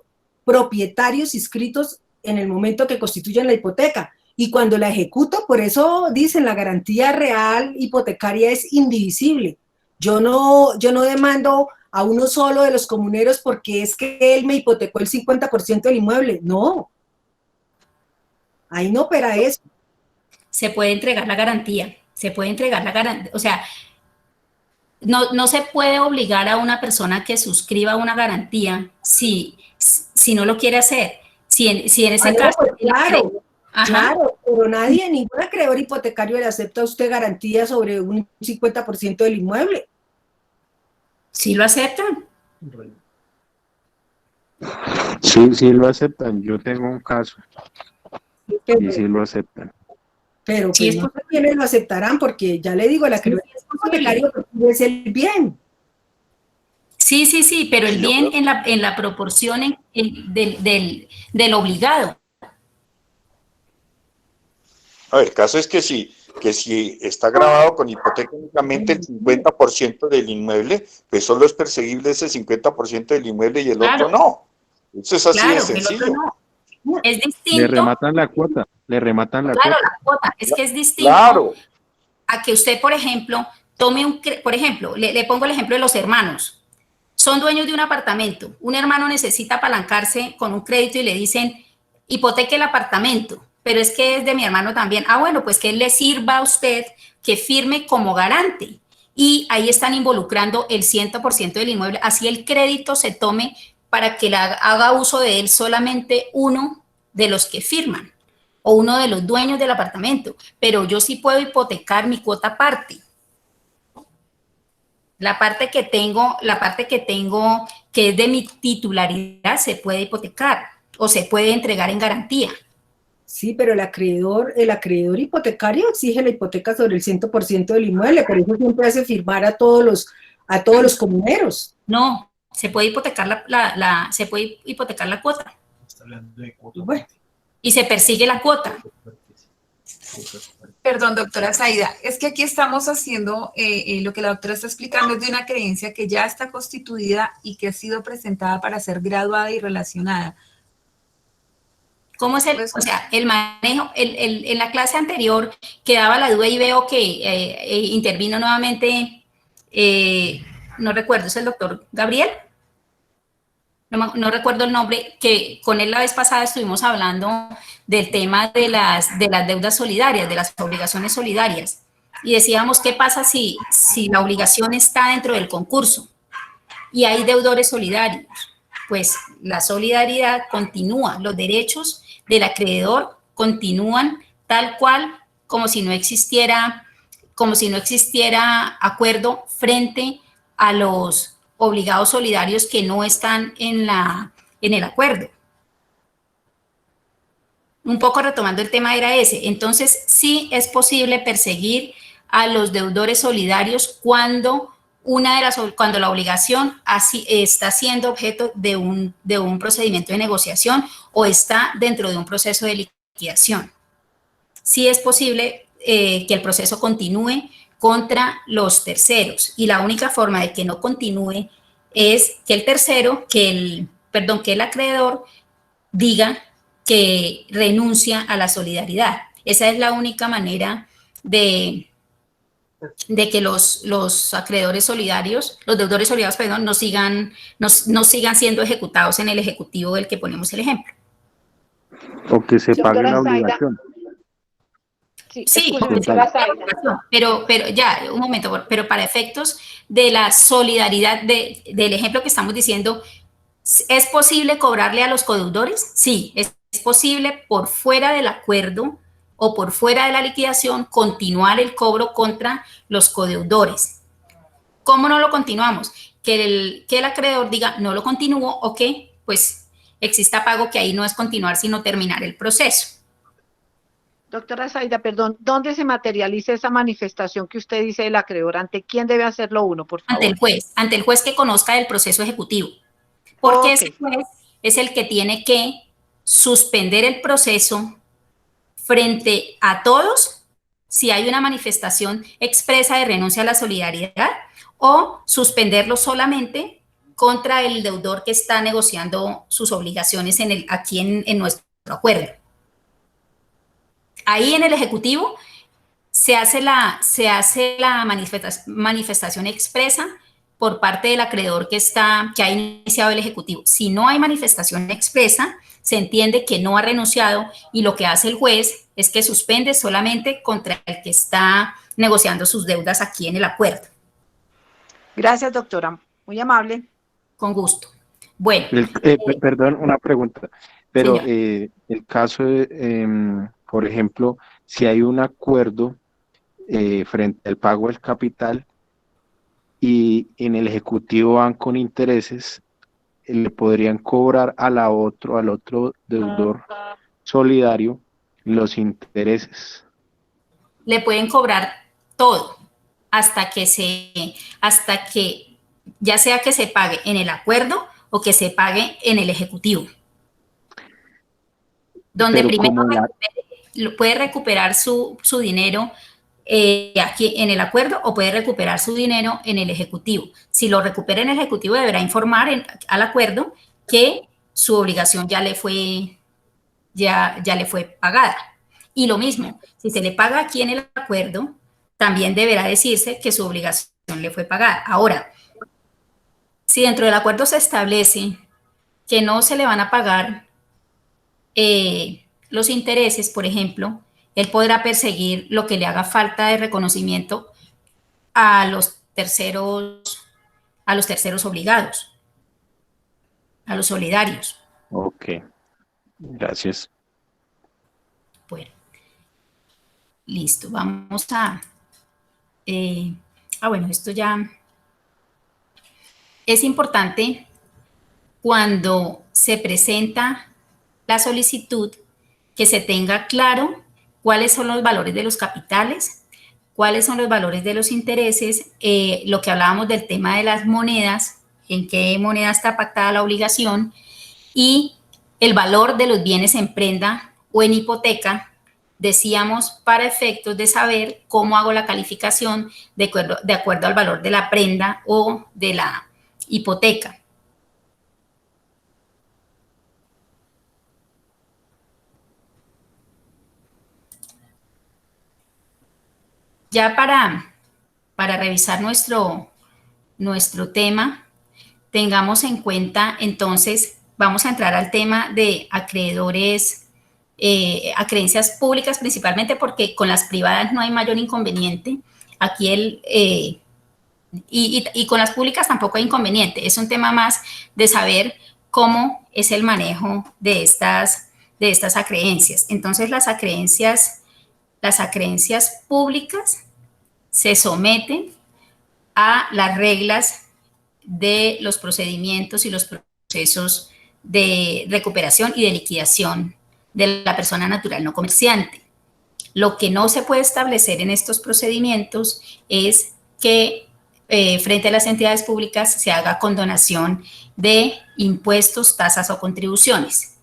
propietarios inscritos en el momento que constituyen la hipoteca. Y cuando la ejecuto, por eso dicen, la garantía real hipotecaria es indivisible. Yo no demando a uno solo de los comuneros porque es que él me hipotecó el 50% del inmueble. No. Ahí no opera eso. Se puede entregar la garantía. Se puede entregar la garantía. O sea, no se puede obligar a una persona que suscriba una garantía si no lo quiere hacer. Si en ese caso... Pues claro, claro, pero nadie, ningún acreedor hipotecario le acepta a usted garantía sobre un 50% del inmueble. ¿Sí lo aceptan? Sí lo aceptan. Yo tengo un caso. Y sí lo aceptan. Pero Sí, pues no sé quiénes lo aceptarán, porque ya le digo, el acreedor hipotecario es el bien. Sí, pero el bien en la proporción del obligado. A ver, el caso es que si está grabado con hipoteca únicamente el 50% del inmueble, pues solo es perseguible ese 50% del inmueble y el otro no. Eso es así de sencillo. No. Es distinto. Le rematan la cuota. Claro, la cuota. Es que es distinto a que usted, por ejemplo, le pongo el ejemplo de los hermanos. Son dueños de un apartamento. Un hermano necesita apalancarse con un crédito y le dicen, hipoteque el apartamento, pero es que es de mi hermano también. Bueno, pues que él le sirva a usted que firme como garante. Y ahí están involucrando el 100% del inmueble. Así el crédito se tome para que haga uso de él solamente uno de los que firman o uno de los dueños del apartamento. Pero yo sí puedo hipotecar mi cuota aparte. La parte que tengo, que es de mi titularidad, se puede hipotecar o se puede entregar en garantía. Sí, pero el acreedor hipotecario exige la hipoteca sobre el 100% del inmueble, por eso siempre hace firmar a todos los comuneros. No, se puede hipotecar la cuota. Está hablando de cuota. Bueno. Y se persigue la cuota. Perdón, doctora Zaida, es que aquí estamos haciendo lo que la doctora está explicando es de una creencia que ya está constituida y que ha sido presentada para ser graduada y relacionada. ¿Cómo es el manejo? En la clase anterior quedaba la duda y veo que intervino nuevamente, no recuerdo, ¿es el doctor Gabriel? No recuerdo el nombre, que con él la vez pasada estuvimos hablando del tema de las deudas solidarias, de las obligaciones solidarias. Y decíamos, ¿qué pasa si la obligación está dentro del concurso y hay deudores solidarios? Pues la solidaridad continúa, los derechos del acreedor continúan tal cual como si no existiera acuerdo frente a los obligados solidarios que no están en el acuerdo. Un poco retomando el tema era ese. Entonces, sí es posible perseguir a los deudores solidarios cuando la obligación está siendo objeto de un procedimiento de negociación o está dentro de un proceso de liquidación. Sí es posible que el proceso continúe contra los terceros y la única forma de que no continúe es que el acreedor diga que renuncia a la solidaridad. Esa es la única manera de que los acreedores solidarios, los deudores solidarios, perdón, no sigan siendo ejecutados en el ejecutivo del que ponemos el ejemplo. O que se pague la obligación. Sí, escúcheme, doctora Zaida. pero ya, un momento, pero para efectos de la solidaridad del ejemplo que estamos diciendo, ¿es posible cobrarle a los codeudores? Sí, es posible por fuera del acuerdo o por fuera de la liquidación continuar el cobro contra los codeudores. ¿Cómo no lo continuamos? Que el acreedor diga no lo continúo o que pues exista pago, que ahí no es continuar sino terminar el proceso. Doctora Zaida, perdón, ¿dónde se materializa esa manifestación que usted dice del acreedor? ¿Ante quién debe hacerlo uno, por favor? Ante el juez que conozca del proceso ejecutivo. Porque ese juez es el que tiene que suspender el proceso frente a todos si hay una manifestación expresa de renuncia a la solidaridad, o suspenderlo solamente contra el deudor que está negociando sus obligaciones aquí en nuestro acuerdo. Ahí en el Ejecutivo se hace la manifestación expresa por parte del acreedor que ha iniciado el Ejecutivo. Si no hay manifestación expresa, se entiende que no ha renunciado, y lo que hace el juez es que suspende solamente contra el que está negociando sus deudas aquí en el acuerdo. Gracias, doctora. Muy amable. Con gusto. Bueno. Perdón, una pregunta. Pero el caso, por ejemplo, si hay un acuerdo frente al pago del capital y en el Ejecutivo van con intereses, le podrían cobrar al otro deudor solidario los intereses. Le pueden cobrar todo hasta que ya sea que se pague en el acuerdo o que se pague en el Ejecutivo. Donde pero primero puede recuperar su dinero aquí en el acuerdo, o puede recuperar su dinero en el Ejecutivo. Si lo recupera en el Ejecutivo, deberá informar al acuerdo que su obligación ya le fue pagada. Y lo mismo, si se le paga aquí en el acuerdo, también deberá decirse que su obligación le fue pagada. Ahora, si dentro del acuerdo se establece que no se le van a pagar los intereses, por ejemplo, él podrá perseguir lo que le haga falta de reconocimiento a los terceros obligados, a los solidarios. Ok, gracias. Bueno, listo, vamos a... bueno, esto ya... Es importante cuando se presenta la solicitud que se tenga claro cuáles son los valores de los capitales, cuáles son los valores de los intereses, lo que hablábamos del tema de las monedas, en qué moneda está pactada la obligación, y el valor de los bienes en prenda o en hipoteca, decíamos, para efectos de saber cómo hago la calificación de acuerdo al valor de la prenda o de la hipoteca. Ya para revisar nuestro tema, tengamos en cuenta, entonces, vamos a entrar al tema de acreedores, acreencias públicas principalmente, porque con las privadas no hay mayor inconveniente. Aquí y con las públicas tampoco hay inconveniente. Es un tema más de saber cómo es el manejo de estas acreencias. Entonces, las acreencias públicas se someten a las reglas de los procedimientos y los procesos de recuperación y de liquidación de la persona natural no comerciante. Lo que no se puede establecer en estos procedimientos es que frente a las entidades públicas se haga condonación de impuestos, tasas o contribuciones.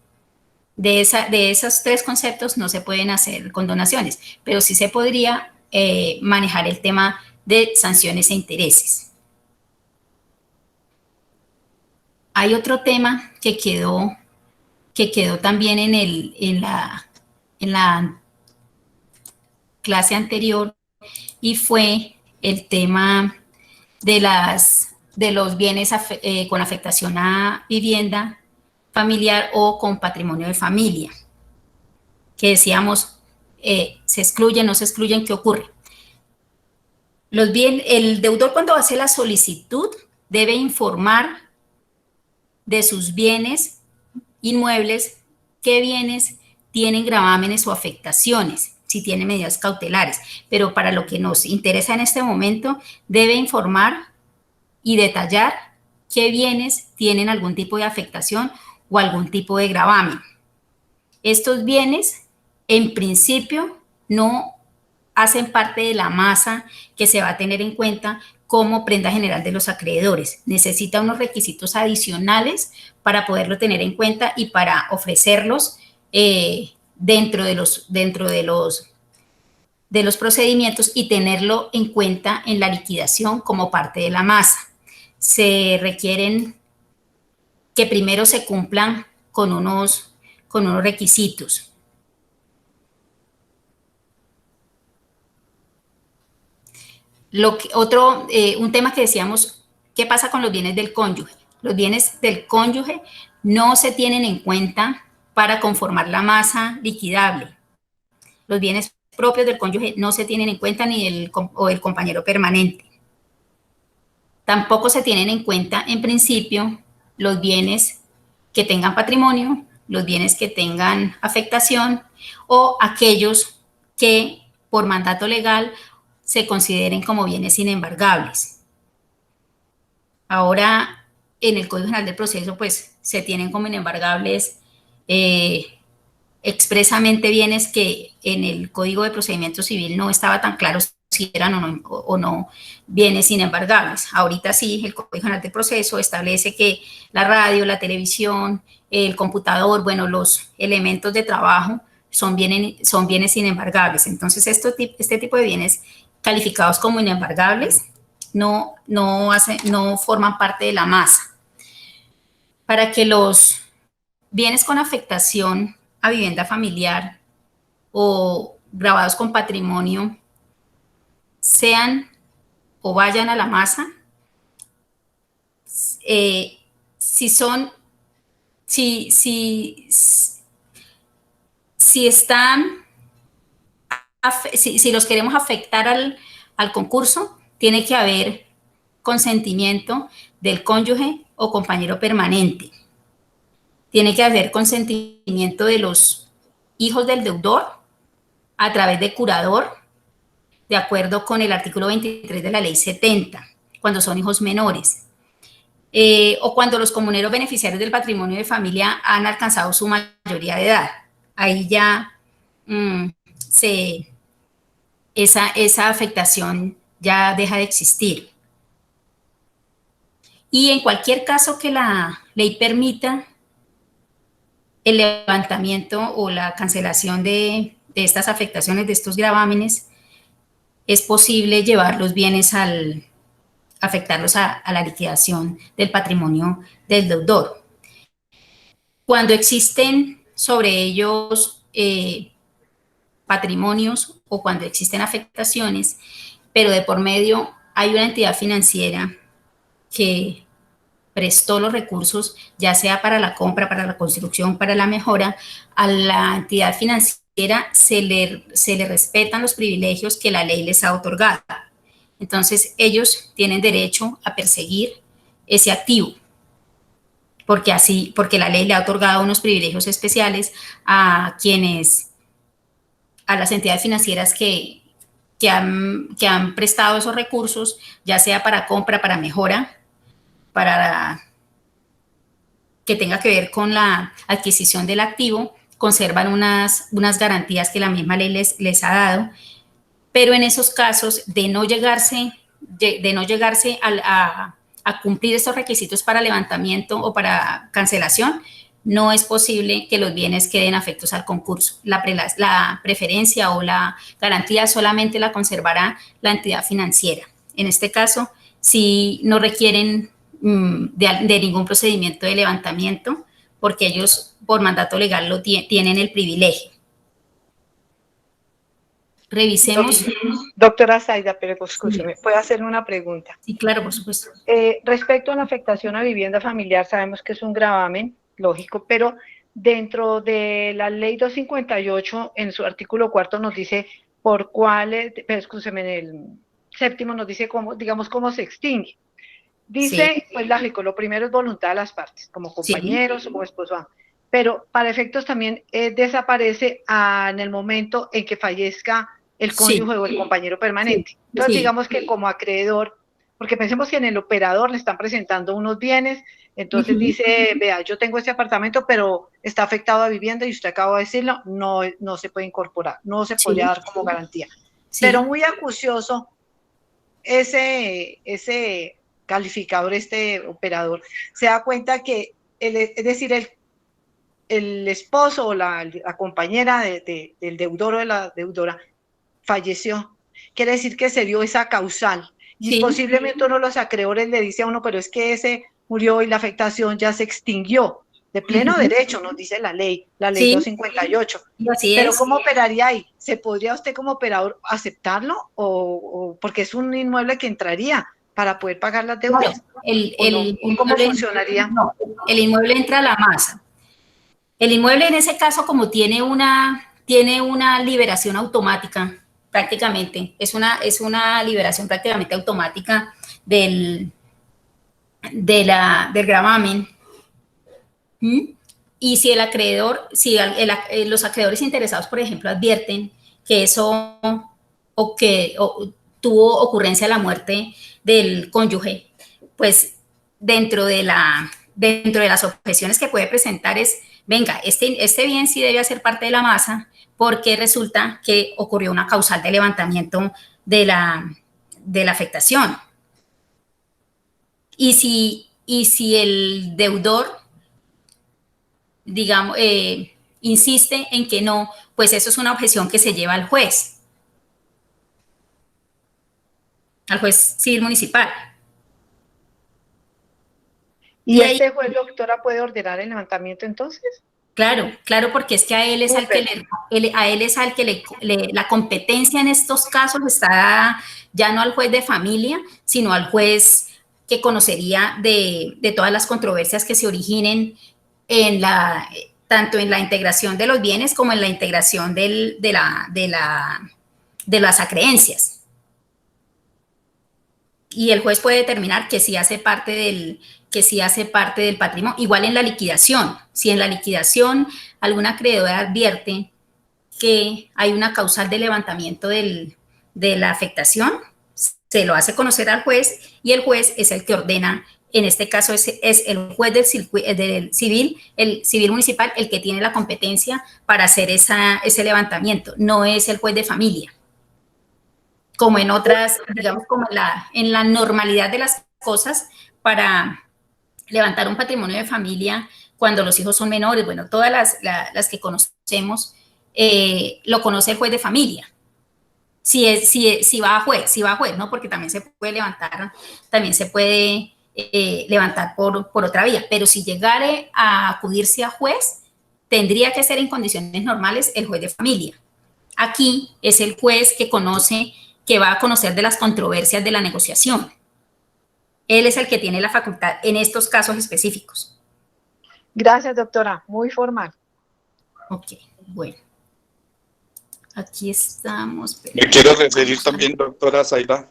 De esos tres conceptos no se pueden hacer condonaciones, pero sí se podría manejar el tema de sanciones e intereses. Hay otro tema que quedó también en la clase anterior, y fue el tema de los bienes con afectación a vivienda familiar o con patrimonio de familia, que decíamos se excluyen, no se excluyen, ¿qué ocurre? El deudor cuando hace la solicitud debe informar de sus bienes inmuebles, qué bienes tienen gravámenes o afectaciones, si tiene medidas cautelares, pero para lo que nos interesa en este momento, debe informar y detallar qué bienes tienen algún tipo de afectación o algún tipo de gravamen. Estos bienes, en principio, no hacen parte de la masa que se va a tener en cuenta como prenda general de los acreedores. Necesita unos requisitos adicionales para poderlo tener en cuenta y para ofrecerlos dentro de los procedimientos y tenerlo en cuenta en la liquidación como parte de la masa. Se requieren que primero se cumplan con unos requisitos. Un tema que decíamos, ¿qué pasa con los bienes del cónyuge? Los bienes del cónyuge no se tienen en cuenta para conformar la masa liquidable. Los bienes propios del cónyuge no se tienen en cuenta ni el compañero permanente. Tampoco se tienen en cuenta, en principio, los bienes que tengan patrimonio, los bienes que tengan afectación o aquellos que por mandato legal se consideren como bienes inembargables. Ahora, en el Código General del Proceso, pues, se tienen como inembargables expresamente bienes que en el Código de Procedimiento Civil no estaba tan claro si eran o no bienes inembargables. Ahorita sí, el Código General del Proceso establece que la radio, la televisión, el computador, bueno, los elementos de trabajo son bienes inembargables. Entonces, este tipo de bienes calificados como inembargables no forman parte de la masa. Para que los bienes con afectación a vivienda familiar o grabados con patrimonio sean o vayan a la masa, si los queremos afectar al concurso, tiene que haber consentimiento del cónyuge o compañero permanente. Tiene que haber consentimiento de los hijos del deudor a través de curador, de acuerdo con el artículo 23 de la ley 70, cuando son hijos menores, o cuando los comuneros beneficiarios del patrimonio de familia han alcanzado su mayoría de edad. Ahí ya esa afectación ya deja de existir. Y en cualquier caso que la ley permita el levantamiento o la cancelación de estas afectaciones, de estos gravámenes, es posible llevar los bienes afectarlos a la liquidación del patrimonio del deudor. Cuando existen sobre ellos patrimonios o cuando existen afectaciones, pero de por medio hay una entidad financiera que prestó los recursos, ya sea para la compra, para la construcción, para la mejora, a la entidad financiera se le respetan los privilegios que la ley les ha otorgado. Entonces, ellos tienen derecho a perseguir ese activo, porque la ley le ha otorgado unos privilegios especiales a las entidades financieras que han prestado esos recursos, ya sea para compra, para mejora, para que tenga que ver con la adquisición del activo, conservan unas garantías que la misma ley les ha dado, pero en esos casos de no llegarse a cumplir estos requisitos para levantamiento o para cancelación, no es posible que los bienes queden afectos al concurso. La preferencia o la garantía solamente la conservará la entidad financiera. En este caso, si no requieren de ningún procedimiento de levantamiento, porque ellos por mandato legal tienen el privilegio. Revisemos. Doctora Zaida, pero escúcheme, ¿puedo hacerle una pregunta? Sí, claro, por supuesto. Respecto a la afectación a vivienda familiar, sabemos que es un gravamen, lógico, pero dentro de la ley 258, en su artículo 4 nos dice por cuál, pero escúcheme, en el séptimo nos dice cómo, digamos, cómo se extingue. Dice, sí, pues lógico, lo primero es voluntad de las partes, como compañeros, sí, o como esposo, pero para efectos también desaparece en el momento en que fallezca el cónyuge, sí, o el compañero permanente. Sí, entonces, sí, digamos que como acreedor, porque pensemos que en el operador le están presentando unos bienes, entonces dice, vea, yo tengo este apartamento, pero está afectado a vivienda y usted acaba de decirlo, no se puede incorporar, no se podría dar como garantía. Sí. Pero muy acucioso ese calificador, este operador, se da cuenta que, es decir, el esposo o la compañera del deudor o de la deudora falleció. Quiere decir que se dio esa causal. Y sí, posiblemente uno de los acreedores le dice a uno, pero es que ese murió y la afectación ya se extinguió. De pleno derecho, nos dice la ley sí, 258. Así pero es. ¿Cómo operaría ahí? ¿Se podría usted como operador aceptarlo? ¿O porque es un inmueble que entraría para poder pagar las deudas? No, ¿cómo funcionaría? No, el inmueble entra a la masa. El inmueble en ese caso, como tiene una liberación automática, prácticamente, es una liberación prácticamente automática del gravamen. Y si el acreedor, si los acreedores interesados, por ejemplo, advierten que eso tuvo ocurrencia la muerte del cónyuge, pues dentro de las objeciones que puede presentar es, venga, este bien sí debe hacer parte de la masa porque resulta que ocurrió una causal de levantamiento de la afectación. Y si el deudor, digamos, insiste en que no, pues eso es una objeción que se lleva al juez civil municipal. ¿Y este juez, doctora, puede ordenar el levantamiento entonces? Claro, porque es que a él es al que la competencia en estos casos está dada ya no al juez de familia, sino al juez que conocería de todas las controversias que se originen tanto en la integración de los bienes como en la integración de las acreencias. Y el juez puede determinar que sí hace parte del patrimonio. Igual en la liquidación. Si en la liquidación algún acreedor advierte que hay una causal de levantamiento de la afectación, se lo hace conocer al juez y el juez es el que ordena. En este caso es el juez del civil, el civil municipal, el que tiene la competencia para hacer ese levantamiento. No es el juez de familia. Como en otras, digamos, como en la normalidad de las cosas, para levantar un patrimonio de familia cuando los hijos son menores, bueno, todas las que conocemos, lo conoce el juez de familia. Si va a juez, ¿no? Porque también se puede levantar por otra vía, pero si llegare a acudirse a juez, tendría que ser en condiciones normales el juez de familia. Aquí es el juez que va a conocer de las controversias de la negociación. Él es el que tiene la facultad en estos casos específicos. Gracias, doctora. Muy formal. Ok, bueno. Aquí estamos. ¿Me quiero referir también, doctora Zaida?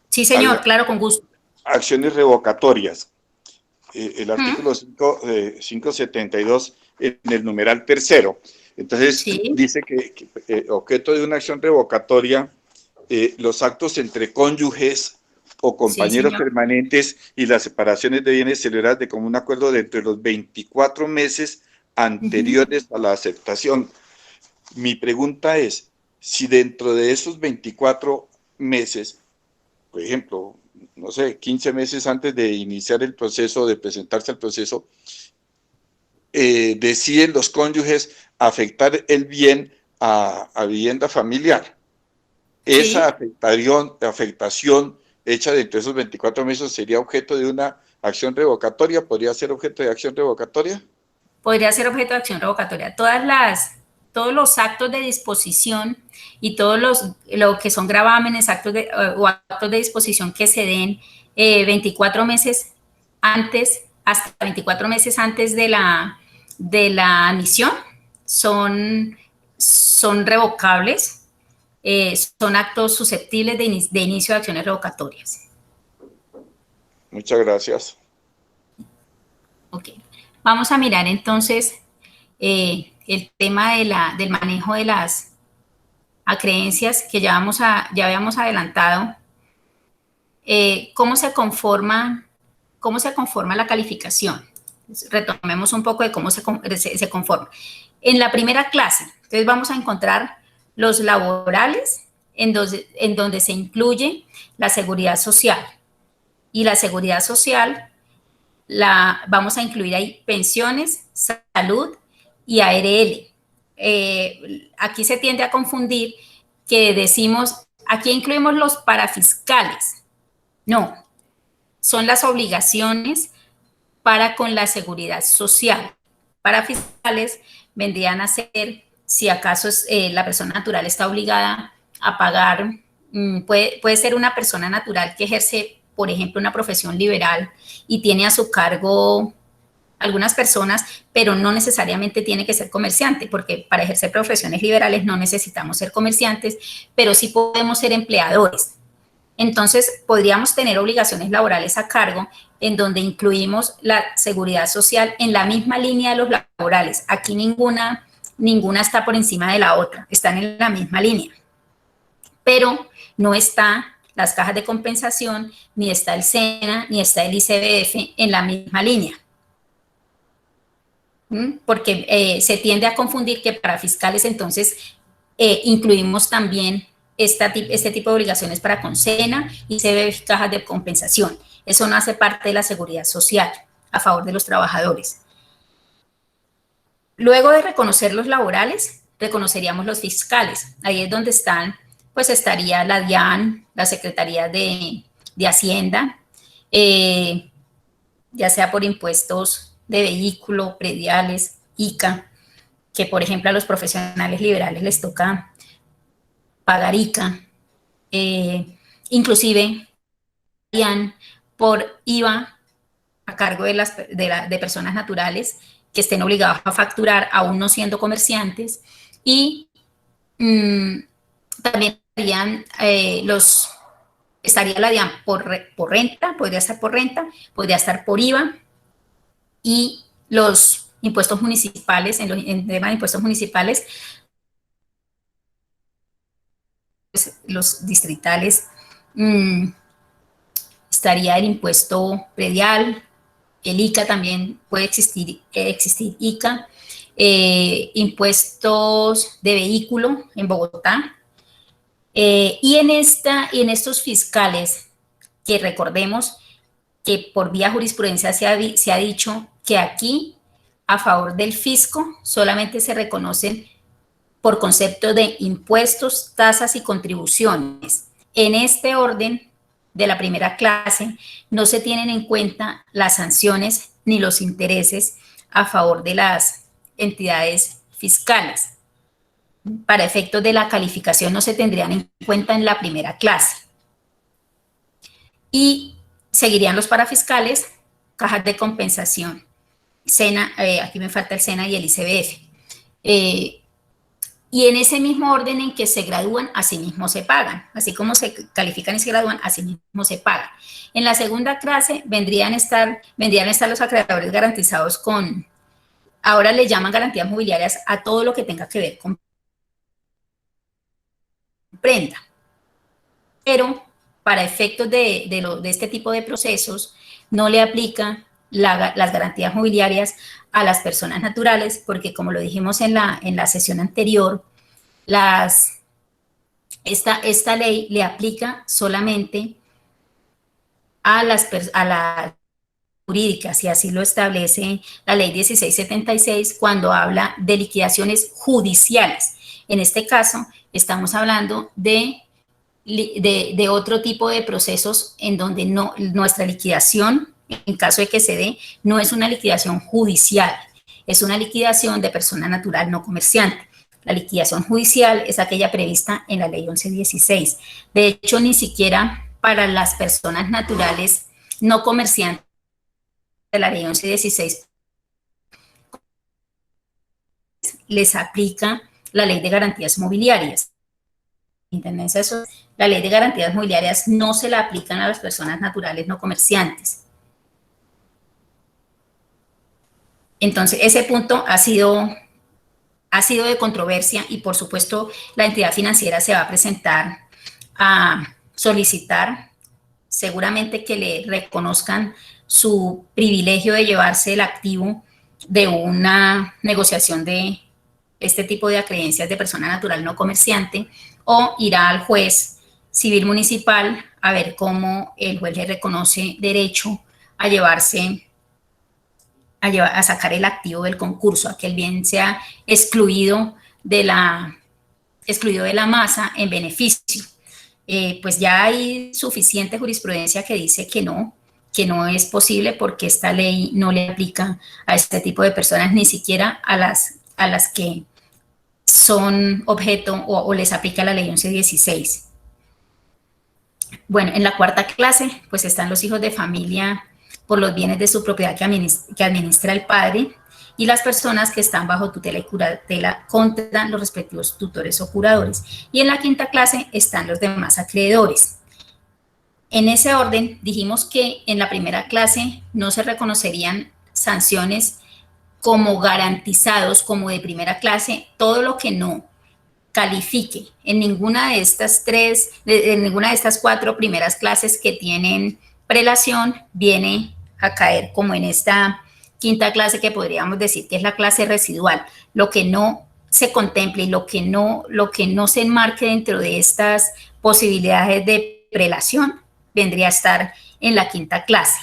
Sí, señor, claro, con gusto. Acciones revocatorias. El artículo 572 en el numeral tercero. Entonces, sí, dice que objeto de una acción revocatoria, los actos entre cónyuges o compañeros sí, permanentes y las separaciones de bienes celebradas de común acuerdo dentro de los 24 meses anteriores a la aceptación. Mi pregunta es, si dentro de esos 24 meses, por ejemplo, no sé, 15 meses antes de iniciar el proceso, de presentarse al proceso, deciden los cónyuges afectar el bien a vivienda familiar. Sí. Esa afectación hecha dentro de esos 24 meses sería objeto de una acción revocatoria. ¿Podría ser objeto de acción revocatoria? Podría ser objeto de acción revocatoria. Todos los actos de disposición y lo que son gravámenes, actos de disposición que se den 24 meses antes, hasta 24 meses antes de la la admisión son revocables, son actos susceptibles de inicio de acciones revocatorias. Muchas gracias. Ok. Vamos a mirar entonces el tema del manejo de las acreencias que ya habíamos adelantado. ¿Cómo se conforma la calificación? Retomemos un poco de cómo se conforma. En la primera clase, entonces vamos a encontrar los laborales en donde se incluye la seguridad social. Y la seguridad social vamos a incluir ahí pensiones, salud y ARL. Aquí se tiende a confundir que decimos, aquí incluimos los parafiscales. No, son las obligaciones para con la seguridad social. Parafiscales vendrían a ser, si acaso la persona natural está obligada a pagar, puede ser una persona natural que ejerce, por ejemplo, una profesión liberal y tiene a su cargo algunas personas, pero no necesariamente tiene que ser comerciante, porque para ejercer profesiones liberales no necesitamos ser comerciantes, pero sí podemos ser empleadores. Entonces, podríamos tener obligaciones laborales a cargo en donde incluimos la seguridad social en la misma línea de los laborales. Aquí ninguna está por encima de la otra, están en la misma línea. Pero no está las cajas de compensación, ni está el SENA, ni está el ICBF en la misma línea. Porque se tiende a confundir que para fiscales entonces incluimos también este tipo de obligaciones para con SENA y ICBF, cajas de compensación. Eso no hace parte de la seguridad social a favor de los trabajadores. Luego de reconocer los laborales, reconoceríamos los fiscales. Ahí es donde están, pues estaría la DIAN, la Secretaría de Hacienda, ya sea por impuestos de vehículo, prediales, ICA, que por ejemplo a los profesionales liberales les toca pagar ICA, inclusive por IVA a cargo de personas naturales que estén obligados a facturar aún no siendo comerciantes, y también estaría la DIAN por renta, podría estar por renta, podría estar por IVA, y los impuestos municipales, en tema de impuestos municipales, los distritales, estaría el impuesto predial, el ICA también puede existir ICA, impuestos de vehículo en Bogotá, y en estos fiscales, que recordemos que por vía jurisprudencia se ha dicho que aquí, a favor del fisco, solamente se reconocen por concepto de impuestos, tasas y contribuciones. En este orden de la primera clase no se tienen en cuenta las sanciones ni los intereses a favor de las entidades fiscales. Para efectos de la calificación no se tendrían en cuenta en la primera clase. Y seguirían los parafiscales, cajas de compensación, SENA, aquí me falta el SENA y el ICBF. Y en ese mismo orden en que se gradúan, así mismo se pagan. Así como se califican y se gradúan, así mismo se pagan. En la segunda clase vendrían a estar los acreedores garantizados con, ahora le llaman garantías mobiliarias a todo lo que tenga que ver con prenda. Pero para efectos de este tipo de procesos no le aplica las garantías mobiliarias a las personas naturales, porque como lo dijimos en la sesión anterior, esta ley le aplica solamente a las jurídicas, y así lo establece la ley 1676 cuando habla de liquidaciones judiciales. En este caso estamos hablando de otro tipo de procesos en donde nuestra liquidación, en caso de que se dé, no es una liquidación judicial, es una liquidación de persona natural no comerciante. La liquidación judicial es aquella prevista en la ley 1116. De hecho, ni siquiera para las personas naturales no comerciantes de la ley 1116 les aplica la ley de garantías mobiliarias. Intendencia, eso, la ley de garantías mobiliarias no se la aplican a las personas naturales no comerciantes. Entonces, ese punto ha sido de controversia y, por supuesto, la entidad financiera se va a presentar a solicitar seguramente que le reconozcan su privilegio de llevarse el activo de una negociación de este tipo de acreencias de persona natural no comerciante, o irá al juez civil municipal a ver cómo el juez le reconoce derecho a llevarse, a sacar el activo del concurso, a que el bien sea excluido de la masa en beneficio. Pues ya hay suficiente jurisprudencia que dice que no es posible, porque esta ley no le aplica a este tipo de personas, ni siquiera a las que son objeto o les aplica la ley 1116. Bueno, en la cuarta clase, pues están los hijos de familia por los bienes de su propiedad que administra el padre, y las personas que están bajo tutela y curatela contra los respectivos tutores o curadores. Y en la quinta clase están los demás acreedores. En ese orden, dijimos que en la primera clase no se reconocerían sanciones como garantizados, como de primera clase, todo lo que no califique en ninguna de estas cuatro primeras clases que tienen prelación, viene a caer como en esta quinta clase, que podríamos decir que es la clase residual. Lo que no se contemple y lo que no se enmarque dentro de estas posibilidades de prelación vendría a estar en la quinta clase.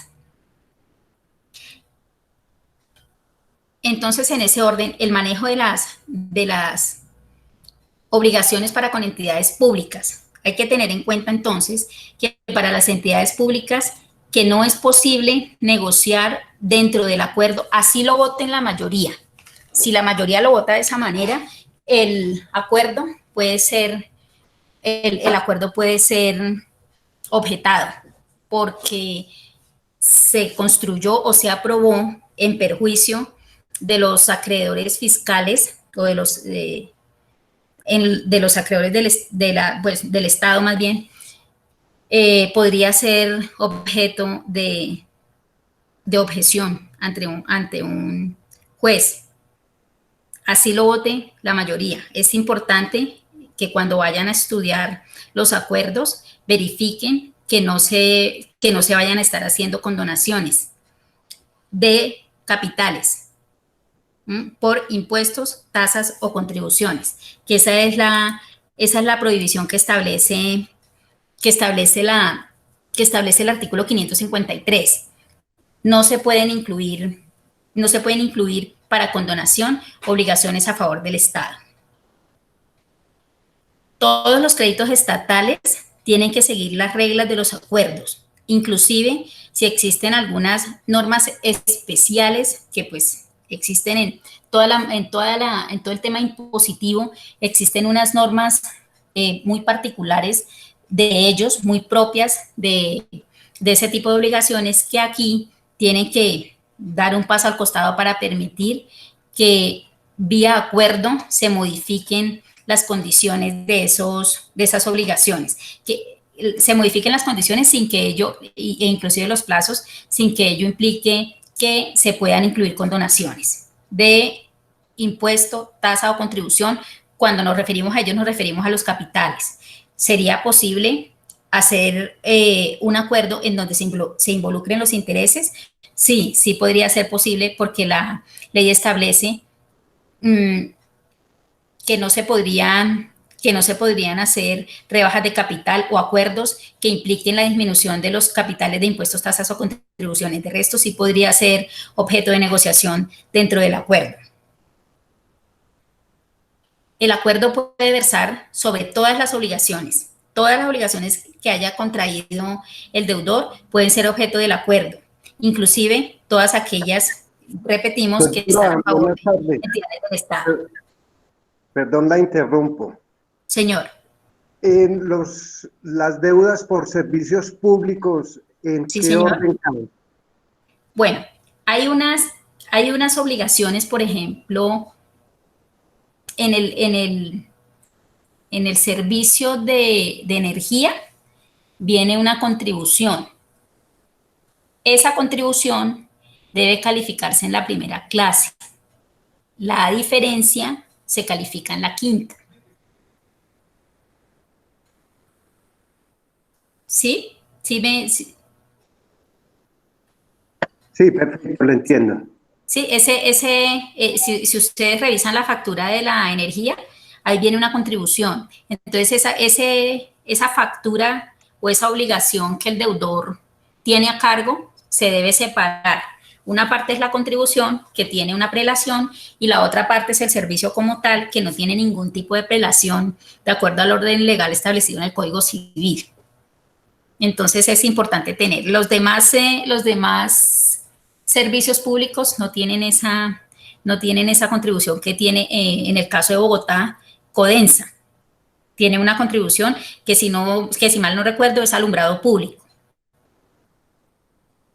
Entonces, en ese orden, el manejo de las obligaciones para con entidades públicas. Hay que tener en cuenta entonces que para las entidades públicas que no es posible negociar dentro del acuerdo, así lo voten la mayoría. Si la mayoría lo vota de esa manera, el acuerdo puede ser objetado, porque se construyó o se aprobó en perjuicio de los acreedores fiscales o de los acreedores del Estado, más bien. Podría ser objeto de objeción ante un juez. Así lo vote la mayoría. Es importante que cuando vayan a estudiar los acuerdos verifiquen que no se vayan a estar haciendo condonaciones de capitales por impuestos, tasas o contribuciones, que esa es la prohibición que establece el artículo 553. No se pueden incluir para condonación obligaciones a favor del Estado. Todos los créditos estatales tienen que seguir las reglas de los acuerdos, inclusive si existen algunas normas especiales que pues existen en todo el tema impositivo. Existen unas normas muy particulares de ellos, muy propias de ese tipo de obligaciones, que aquí tienen que dar un paso al costado para permitir que vía acuerdo se modifiquen las condiciones de esas obligaciones, que se modifiquen las condiciones sin que ello, e inclusive los plazos, sin que ello implique que se puedan incluir condonaciones de impuesto, tasa o contribución. Cuando nos referimos a ellos, nos referimos a los capitales. ¿Sería posible hacer un acuerdo en donde se involucren los intereses? Sí, sí podría ser posible, porque la ley establece que no se podrían hacer rebajas de capital o acuerdos que impliquen la disminución de los capitales de impuestos, tasas o contribuciones. De resto, sí podría ser objeto de negociación dentro del acuerdo. El acuerdo puede versar sobre todas las obligaciones. Todas las obligaciones que haya contraído el deudor pueden ser objeto del acuerdo, inclusive todas aquellas, repetimos, que están a favor de entidades del Estado. Perdón, la interrumpo. Señor. En las deudas por servicios públicos, ¿en qué orden caben? Bueno, hay unas obligaciones, por ejemplo, en el servicio de energía viene una contribución. Esa contribución debe calificarse en la primera clase. La diferencia se califica en la quinta. ¿Sí? ¿Sí? Sí, perfecto, lo entiendo. Sí, si ustedes revisan la factura de la energía, ahí viene una contribución. Entonces, esa factura o esa obligación que el deudor tiene a cargo se debe separar. Una parte es la contribución, que tiene una prelación, y la otra parte es el servicio como tal, que no tiene ningún tipo de prelación, de acuerdo al orden legal establecido en el Código Civil. Entonces, es importante tener. Los demás servicios públicos no tienen esa contribución que tiene, en el caso de Bogotá, Codensa. Tiene una contribución que si mal no recuerdo, es alumbrado público.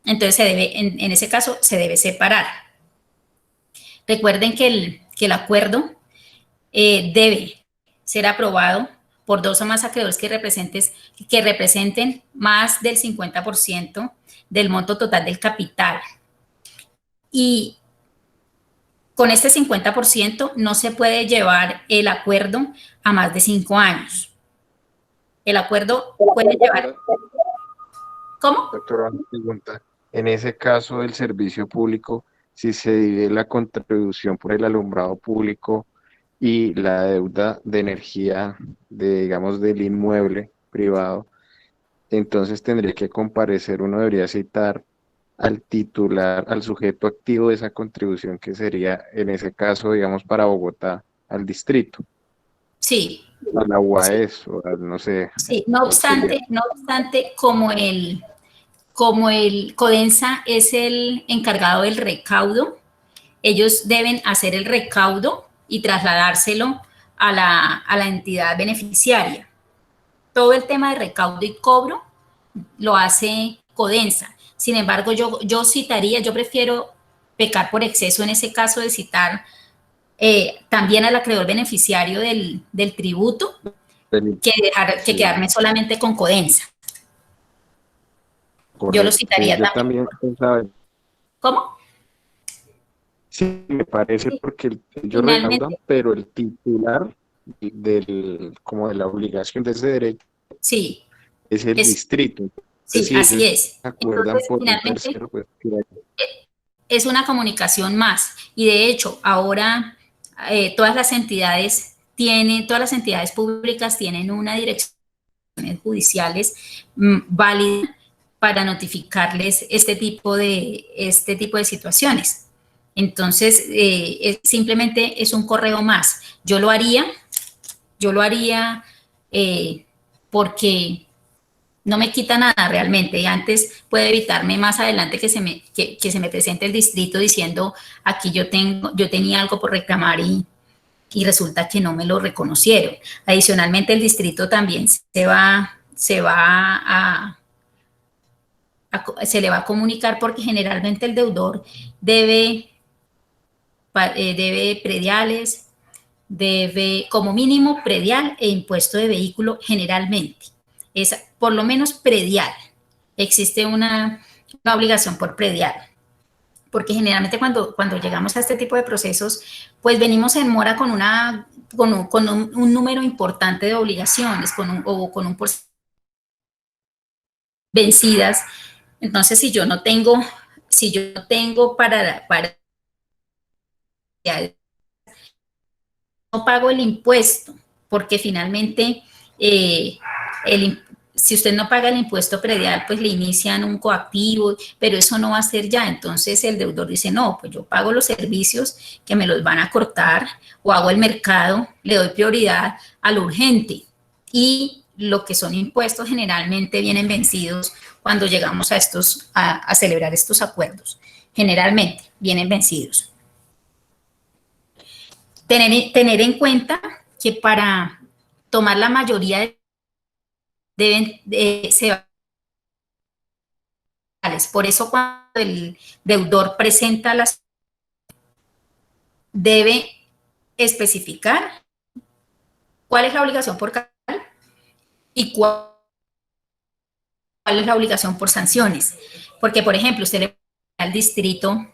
Entonces, en ese caso, se debe separar. Recuerden que el acuerdo debe ser aprobado por 2 o más acreedores que representen más del 50% del monto total del capital. Y con este 50% no se puede llevar el acuerdo a más de 5 años. El acuerdo puede llevar... ¿Cómo? Doctora, una pregunta. En ese caso del servicio público, si se divide la contribución por el alumbrado público y la deuda de energía, digamos, del inmueble privado, entonces tendría que comparecer, uno debería citar al titular, al sujeto activo de esa contribución, que sería, en ese caso, digamos, para Bogotá, al distrito. Sí. A la UAS, sí. O no sé. Sí, no obstante, como el Codensa es el encargado del recaudo, ellos deben hacer el recaudo y trasladárselo a la entidad beneficiaria. Todo el tema de recaudo y cobro lo hace Codensa. Sin embargo, yo prefiero pecar por exceso en ese caso de citar también al acreedor beneficiario del tributo, que quedarme solamente con Codensa. Correcto. Yo lo citaría sí, yo también pensaba. ¿Cómo? Sí, me parece, sí, porque ellos recaudan, pero el titular como de la obligación de ese derecho, sí, es el distrito. Sí, si así es. Acuerdan Entonces, por finalmente, un tercero, pues, es una comunicación más. Y de hecho, ahora todas las entidades públicas tienen una dirección judiciales válida para notificarles este tipo de situaciones. Entonces, simplemente es un correo más. Yo lo haría porque no me quita nada realmente, y antes puede evitarme más adelante que se me presente el distrito diciendo, aquí yo tenía algo por reclamar y resulta que no me lo reconocieron. Adicionalmente, el distrito también se le va a comunicar, porque generalmente el deudor debe prediales, debe como mínimo predial e impuesto de vehículo generalmente. Es por lo menos predial. Existe una obligación por predial, porque generalmente cuando llegamos a este tipo de procesos, pues venimos en mora con un número importante de obligaciones, con un porcentaje vencidas. Entonces, si yo no tengo para no pago el impuesto, porque finalmente si usted no paga el impuesto predial, pues le inician un coactivo, pero eso no va a ser ya. Entonces el deudor dice, no, pues yo pago los servicios que me los van a cortar, o hago el mercado, le doy prioridad a lo urgente. Y lo que son impuestos generalmente vienen vencidos cuando llegamos a celebrar estos acuerdos. Generalmente vienen vencidos. Tener en cuenta que para tomar la mayoría por eso cuando el deudor presenta debe especificar cuál es la obligación por capital y cuál es la obligación por sanciones. Porque, por ejemplo, usted le paga al distrito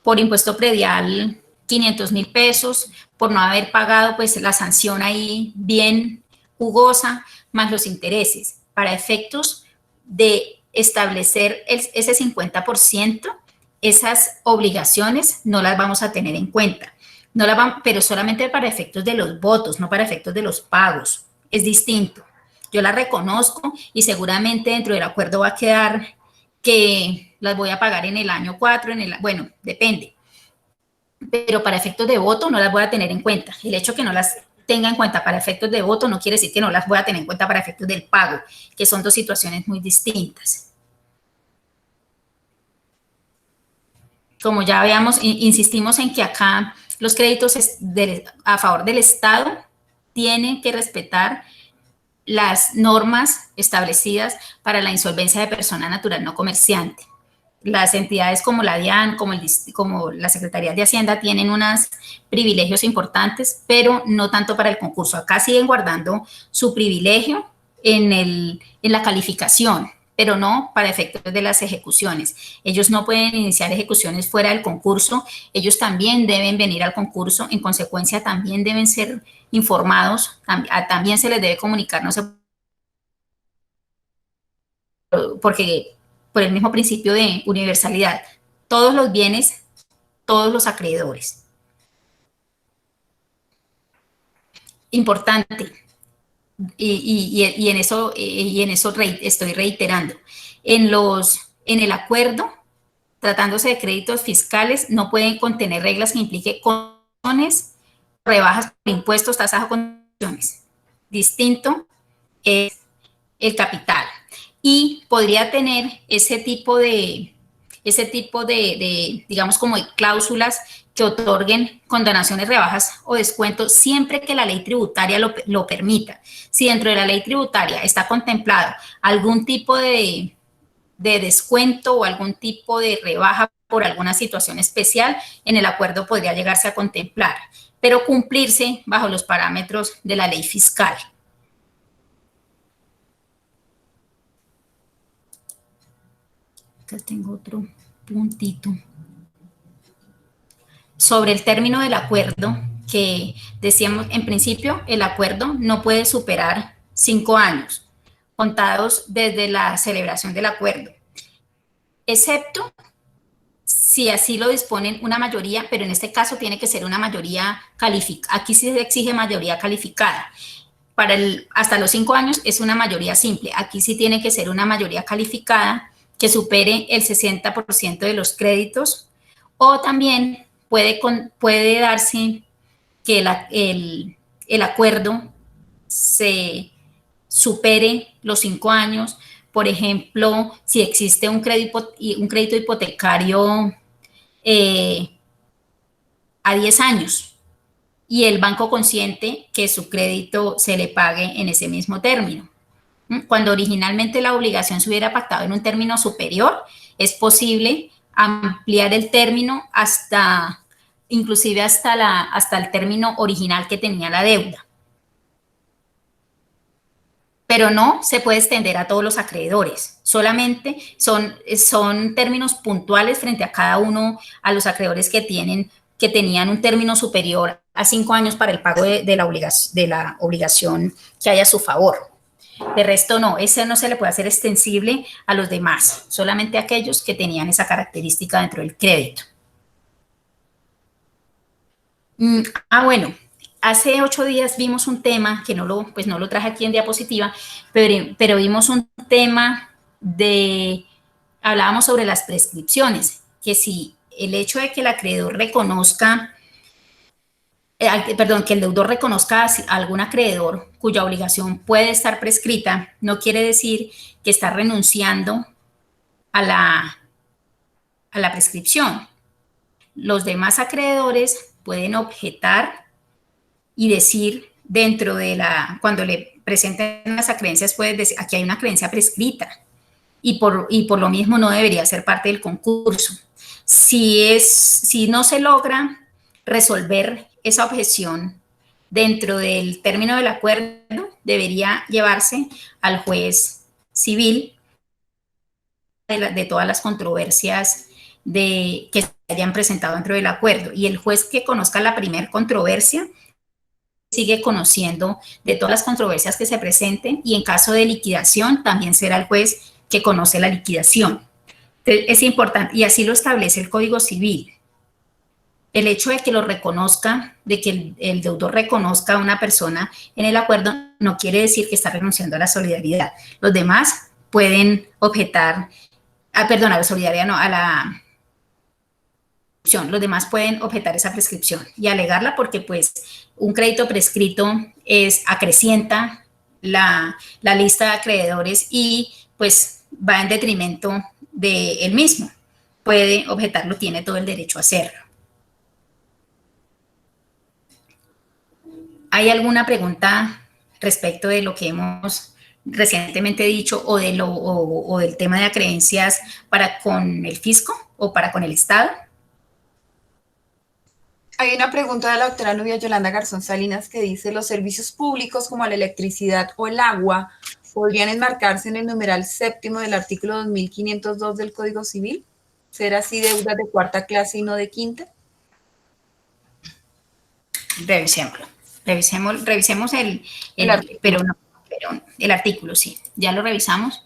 por impuesto predial 500.000 pesos, por no haber pagado pues la sanción ahí bien jugosa, más los intereses. Para efectos de establecer ese 50%, esas obligaciones no las vamos a tener en cuenta. No las vamos, pero solamente para efectos de los votos, no para efectos de los pagos. Es distinto. Yo las reconozco y seguramente dentro del acuerdo va a quedar que las voy a pagar en el año 4, bueno, depende. Pero para efectos de voto no las voy a tener en cuenta. El hecho que no las tenga en cuenta para efectos de voto no quiere decir que no las voy a tener en cuenta para efectos del pago, que son dos situaciones muy distintas. Como ya veamos, insistimos en que acá los créditos a favor del Estado tienen que respetar las normas establecidas para la insolvencia de persona natural no comerciante. Las entidades como la DIAN, como la Secretaría de Hacienda tienen unos privilegios importantes, pero no tanto para el concurso. Acá siguen guardando su privilegio en la calificación, pero no para efectos de las ejecuciones. Ellos no pueden iniciar ejecuciones fuera del concurso, ellos también deben venir al concurso, en consecuencia también deben ser informados, también se les debe comunicar, no sé, porque por el mismo principio de universalidad, todos los bienes, todos los acreedores. Importante, y en eso estoy reiterando, en el acuerdo, tratándose de créditos fiscales, no pueden contener reglas que impliquen condiciones, rebajas por impuestos, tasas o condiciones. Distinto es el capital. Y podría tener ese tipo de digamos, como de cláusulas que otorguen condonaciones, rebajas o descuentos siempre que la ley tributaria lo permita. Si dentro de la ley tributaria está contemplado algún tipo de descuento o algún tipo de rebaja por alguna situación especial, en el acuerdo podría llegarse a contemplar, pero cumplirse bajo los parámetros de la ley fiscal. Acá tengo otro puntito. Sobre el término del acuerdo, que decíamos en principio, el acuerdo no puede superar 5 años, contados desde la celebración del acuerdo, excepto si así lo disponen una mayoría, pero en este caso tiene que ser una mayoría calificada. Aquí sí se exige mayoría calificada. Hasta los 5 años es una mayoría simple. Aquí sí tiene que ser una mayoría calificada que supere el 60% de los créditos, o también puede darse que el acuerdo se supere los 5 años. Por ejemplo, si existe un crédito hipotecario a 10 años y el banco consiente que su crédito se le pague en ese mismo término. Cuando originalmente la obligación se hubiera pactado en un término superior, es posible ampliar el término inclusive hasta el término original que tenía la deuda. Pero no se puede extender a todos los acreedores, solamente son términos puntuales frente a cada uno, a los acreedores que tenían un término superior a 5 años para el pago de la obligación que haya a su favor. De resto no, ese no se le puede hacer extensible a los demás, solamente a aquellos que tenían esa característica dentro del crédito. Bueno, hace 8 días vimos un tema, que no lo traje aquí en diapositiva, pero vimos un tema hablábamos sobre las prescripciones, que si el hecho de que el acreedor reconozca, que el deudor reconozca a algún acreedor cuya obligación puede estar prescrita, no quiere decir que está renunciando a la prescripción. Los demás acreedores pueden objetar y decir cuando le presenten las acreencias, puede decir, aquí hay una creencia prescrita y por lo mismo no debería ser parte del concurso. Si no se logra resolver esa objeción dentro del término del acuerdo debería llevarse al juez civil de todas las controversias que se hayan presentado dentro del acuerdo. Y el juez que conozca la primera controversia sigue conociendo de todas las controversias que se presenten, y en caso de liquidación también será el juez que conoce la liquidación. Entonces, es importante, y así lo establece el Código Civil. El hecho de que lo reconozca, de que el deudor reconozca a una persona en el acuerdo, no quiere decir que está renunciando a la solidaridad. Los demás pueden objetar, a la solidaridad no, a la prescripción. Los demás pueden objetar esa prescripción y alegarla, porque pues un crédito prescrito acrecienta la lista de acreedores y pues va en detrimento de él mismo. Puede objetarlo, tiene todo el derecho a hacerlo. ¿Hay alguna pregunta respecto de lo que hemos recientemente dicho o del tema de acreencias para con el fisco o para con el Estado? Hay una pregunta de la doctora Nubia Yolanda Garzón Salinas que dice: ¿los servicios públicos como la electricidad o el agua podrían enmarcarse en el numeral séptimo del artículo 2502 del Código Civil? ¿Ser así deudas de cuarta clase y no de quinta? Revisemos el artículo, sí. Ya lo revisamos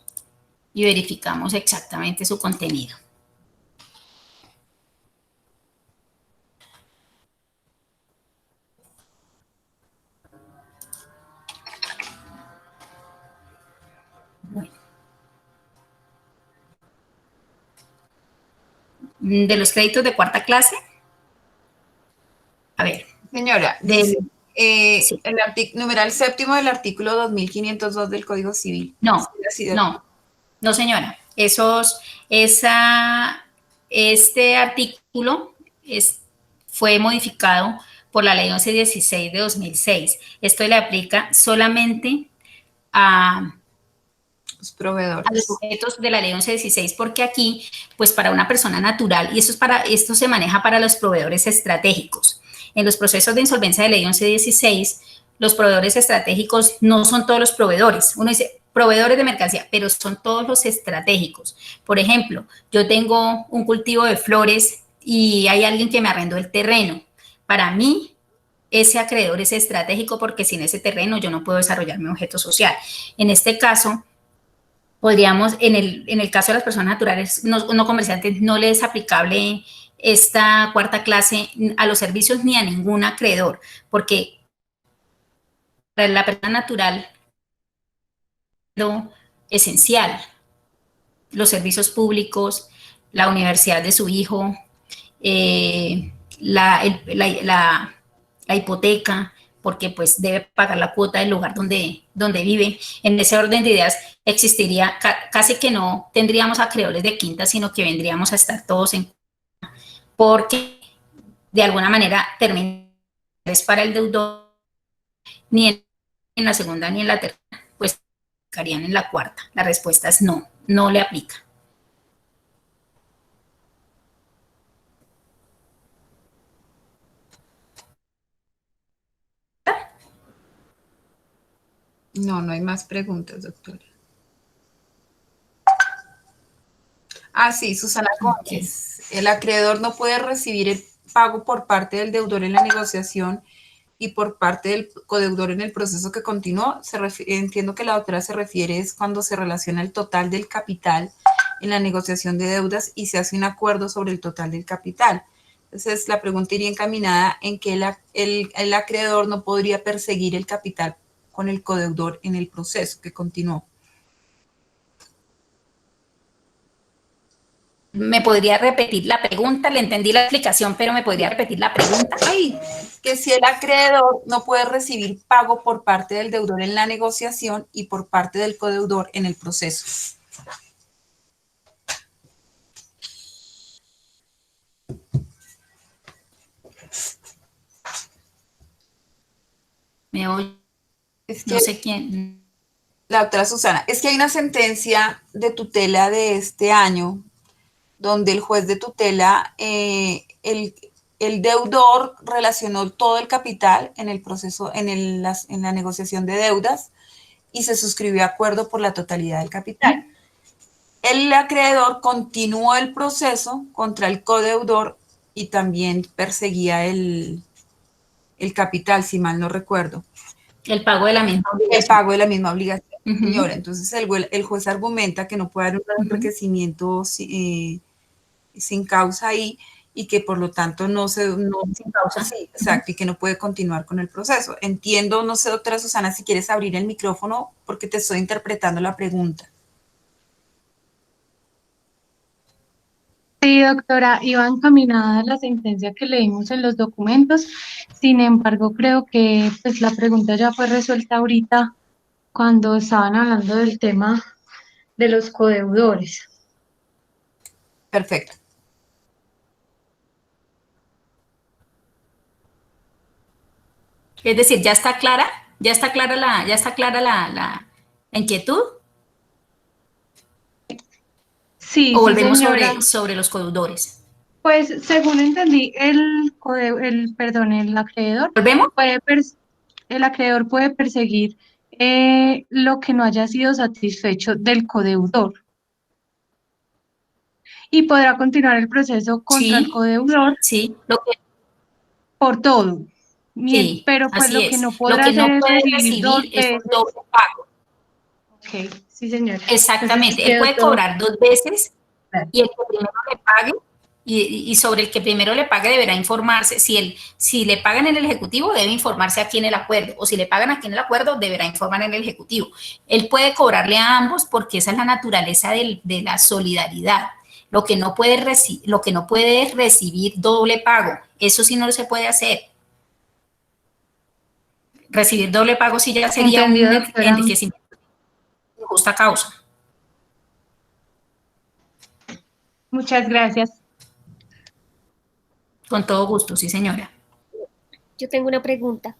y verificamos exactamente su contenido. Bueno. De los créditos de cuarta clase. A ver. Señora, sí. El numeral séptimo del artículo 2502 del Código Civil. No, señora. Este artículo fue modificado por la Ley 1116 de 2006. Esto le aplica solamente a los proveedores, a los sujetos de la Ley 1116, porque aquí, pues para una persona natural, y esto se maneja para los proveedores estratégicos. En los procesos de insolvencia de Ley 1116, los proveedores estratégicos no son todos los proveedores. Uno dice proveedores de mercancía, pero son todos los estratégicos. Por ejemplo, yo tengo un cultivo de flores y hay alguien que me arrendó el terreno. Para mí, ese acreedor es estratégico, porque sin ese terreno yo no puedo desarrollar mi objeto social. En este caso, podríamos, en el caso de las personas naturales no comerciantes, no les es aplicable esta cuarta clase a los servicios ni a ningún acreedor, porque para la persona natural lo esencial, los servicios públicos, la universidad de su hijo, la hipoteca, porque pues debe pagar la cuota del lugar donde vive. En ese orden de ideas existiría, casi que no tendríamos acreedores de quinta, sino que vendríamos a estar todos en cuenta, porque de alguna manera termina para el deudor, ni en la segunda ni en la tercera, pues aplicarían en la cuarta. La respuesta es no, no le aplica. No hay más preguntas, doctora. Sí, Susana Gómez. El acreedor no puede recibir el pago por parte del deudor en la negociación y por parte del codeudor en el proceso que continuó. Entiendo que la doctora se refiere es cuando se relaciona el total del capital en la negociación de deudas y se hace un acuerdo sobre el total del capital. Entonces, la pregunta iría encaminada en que el acreedor no podría perseguir el capital con el codeudor en el proceso que continuó. ¿Me podría repetir la pregunta? Le entendí la explicación, pero ¿me podría repetir la pregunta? Que si el acreedor no puede recibir pago por parte del deudor en la negociación y por parte del codeudor en el proceso. Me oye. No sé quién. La doctora Susana, es que hay una sentencia de tutela de este año donde el juez de tutela, el el deudor relacionó todo el capital en el proceso, en la negociación de deudas y se suscribió acuerdo por la totalidad del capital. El acreedor continuó el proceso contra el codeudor y también perseguía el capital, si mal no recuerdo. El pago de la misma obligación. El pago de la misma obligación, señora. Entonces el juez argumenta que no puede haber un enriquecimiento sin causa ahí y que por lo tanto sin causa. Sí, exacto, y que no puede continuar con el proceso. Entiendo, no sé, doctora Susana, si quieres abrir el micrófono porque te estoy interpretando la pregunta. Sí, doctora, iba encaminada la sentencia que leímos en los documentos. Sin embargo, creo que pues la pregunta ya fue resuelta ahorita cuando estaban hablando del tema de los codeudores. Perfecto. Es decir, ¿ya está clara la inquietud? Sí, ¿O volvemos sí, señora. sobre los codeudores? Pues según entendí, el acreedor ¿Volvemos? El acreedor puede perseguir lo que no haya sido satisfecho del codeudor y podrá continuar el proceso contra el codeudor por todo. Sí, pero pues así lo es. que no Lo podrá que no hacer puede es recibir dos recibir es un veces. doble pago. Ok, sí, señora. Exactamente. Entonces, Él puede todo. cobrar 2 veces y el que primero le pague, y sobre el que primero le pague deberá informarse. Si le pagan en el Ejecutivo, debe informarse aquí en el acuerdo, o si le pagan aquí en el acuerdo, deberá informar en el Ejecutivo. Él puede cobrarle a ambos porque esa es la naturaleza de la solidaridad. Lo que no puede es recibir doble pago. Eso sí no se puede hacer. Recibir doble pago sí ya sería Entendido, un doctora. enriquecimiento de justa causa. Muchas gracias. Con todo gusto, sí, señora. Yo tengo una pregunta.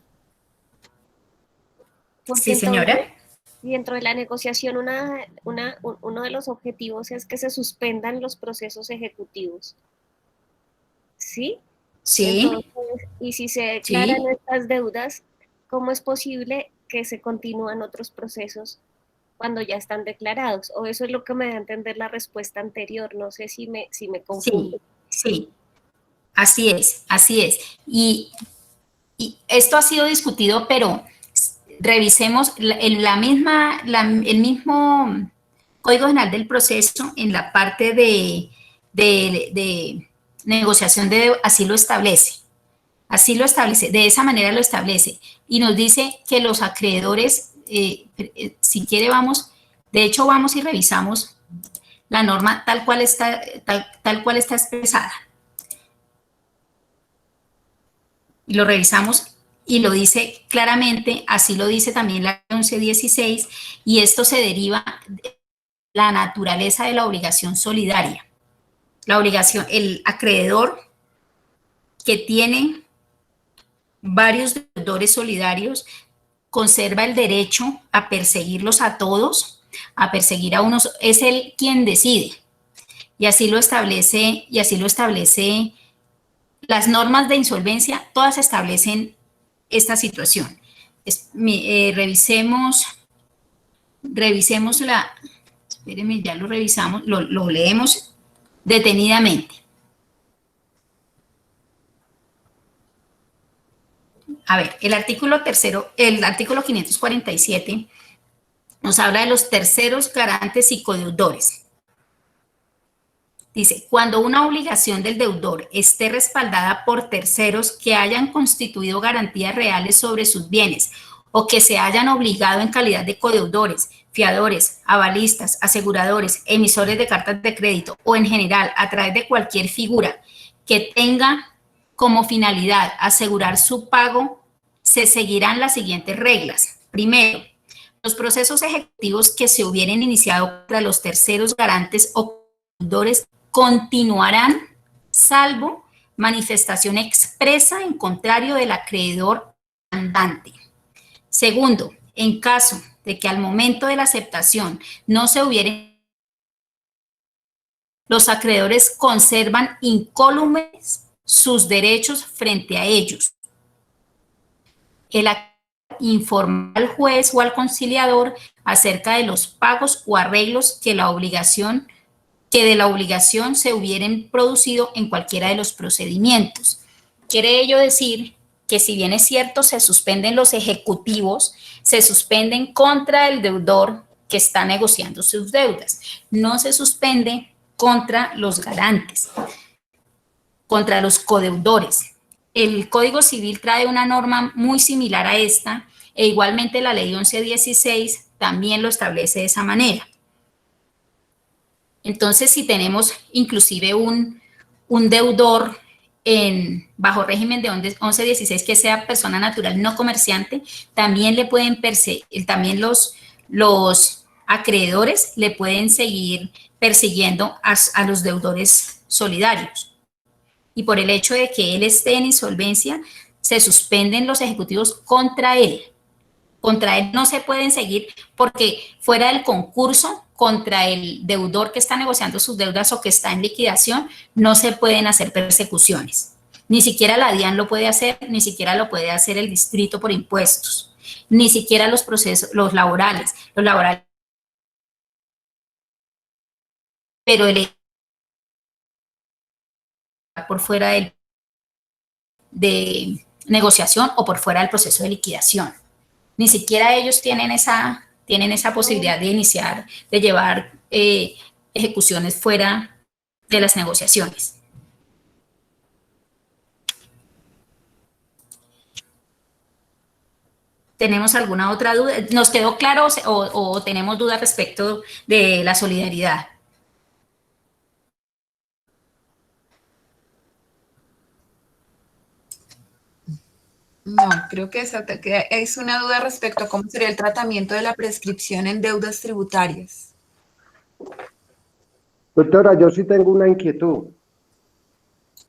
Sí, señora. Dentro de la negociación, uno de los objetivos es que se suspendan los procesos ejecutivos. ¿Sí? Sí. Entonces, y si se declaran estas deudas, ¿cómo es posible que se continúan otros procesos cuando ya están declarados? O eso es lo que me da a entender la respuesta anterior. No sé si me confundo. Sí. Así es. Y esto ha sido discutido, pero revisemos el mismo Código General del Proceso en la parte de negociación de deuda, así lo establece, de esa manera lo establece, y nos dice que los acreedores, si quiere vamos y revisamos la norma tal cual está expresada. Y lo revisamos y lo dice claramente, así lo dice también la 1116, y esto se deriva de la naturaleza de la obligación solidaria. La obligación, el acreedor que tiene varios deudores solidarios conserva el derecho a perseguirlos a todos, a perseguir a unos, es él quien decide. Y así lo establece las normas de insolvencia, todas establecen esta situación. Revisemos espérenme, ya lo revisamos, lo leemos detenidamente. A ver, el artículo 547 nos habla de los terceros garantes y codeudores. Dice, cuando una obligación del deudor esté respaldada por terceros que hayan constituido garantías reales sobre sus bienes o que se hayan obligado en calidad de codeudores, fiadores, avalistas, aseguradores, emisores de cartas de crédito o en general a través de cualquier figura que tenga como finalidad asegurar su pago, se seguirán las siguientes reglas. Primero, los procesos ejecutivos que se hubieran iniciado para los terceros garantes o codeudores continuarán, salvo manifestación expresa en contrario del acreedor andante. Segundo, en caso de que al momento de la aceptación no se hubieran, los acreedores conservan incólumes sus derechos frente a ellos. El informar al juez o al conciliador acerca de los pagos o arreglos que de la obligación se hubieran producido en cualquiera de los procedimientos. Quiere ello decir que si bien es cierto se suspenden los ejecutivos, se suspenden contra el deudor que está negociando sus deudas. No se suspende contra los garantes, contra los codeudores. El Código Civil trae una norma muy similar a esta e igualmente la Ley 1116 también lo establece de esa manera. Entonces, si tenemos inclusive un deudor bajo régimen de 1116 que sea persona natural no comerciante, también le pueden perseguir, también los acreedores le pueden seguir persiguiendo a los deudores solidarios. Y por el hecho de que él esté en insolvencia, se suspenden los ejecutivos contra él. Contra él no se pueden seguir porque fuera del concurso contra el deudor que está negociando sus deudas o que está en liquidación, no se pueden hacer persecuciones. Ni siquiera la DIAN lo puede hacer, ni siquiera lo puede hacer el distrito por impuestos, ni siquiera los procesos, los laborales. Pero el por fuera de negociación o por fuera del proceso de liquidación. Ni siquiera ellos tienen esa posibilidad de iniciar, de llevar ejecuciones fuera de las negociaciones. ¿Tenemos alguna otra duda? ¿Nos quedó claro o tenemos dudas respecto de la solidaridad? No, creo que es una duda respecto a cómo sería el tratamiento de la prescripción en deudas tributarias. Doctora, yo sí tengo una inquietud.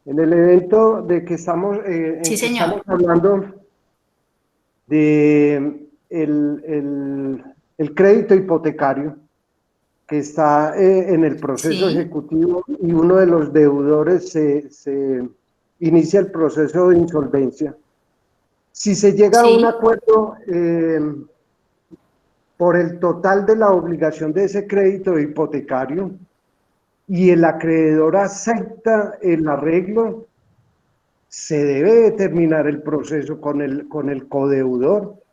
En el evento de que estamos, sí, señor, estamos hablando de el crédito hipotecario que está en el proceso ejecutivo y uno de los deudores se inicia el proceso de insolvencia. Si se llega a un acuerdo por el total de la obligación de ese crédito hipotecario y el acreedor acepta el arreglo, se debe terminar el proceso con el codeudor,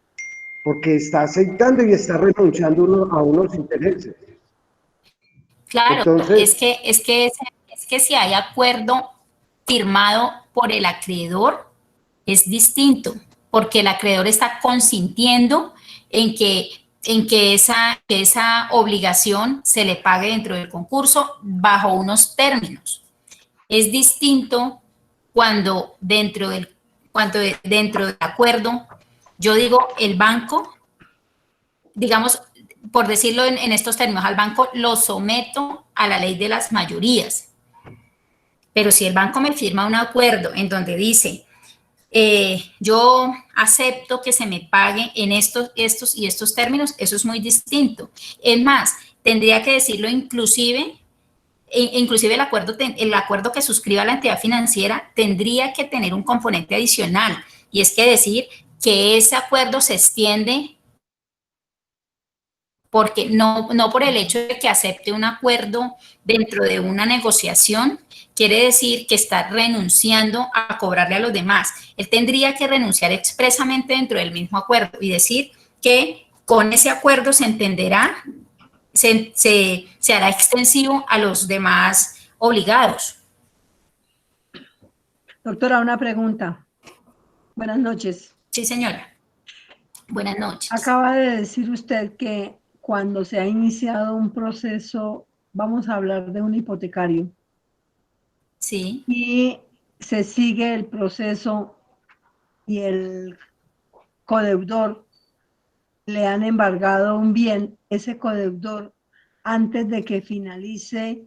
porque está aceptando y está renunciando a unos intereses. Claro, entonces, es que si hay acuerdo firmado por el acreedor, es distinto, porque el acreedor está consintiendo en que esa obligación se le pague dentro del concurso bajo unos términos. Es distinto cuando dentro del acuerdo, yo digo, el banco, digamos, por decirlo en estos términos, al banco lo someto a la ley de las mayorías. Pero si el banco me firma un acuerdo en donde dice, yo acepto que se me pague en estos y estos términos, eso es muy distinto. Es más, tendría que decirlo inclusive el acuerdo que suscriba la entidad financiera tendría que tener un componente adicional, y es que decir que ese acuerdo se extiende porque no por el hecho de que acepte un acuerdo dentro de una negociación, quiere decir que está renunciando a cobrarle a los demás. Él tendría que renunciar expresamente dentro del mismo acuerdo y decir que con ese acuerdo se entenderá, se hará extensivo a los demás obligados. Doctora, una pregunta. Buenas noches. Sí, señora. Buenas noches. Acaba de decir usted que cuando se ha iniciado un proceso, vamos a hablar de un hipotecario. Sí. Y se sigue el proceso y el codeudor le han embargado un bien, ese codeudor, antes de que finalice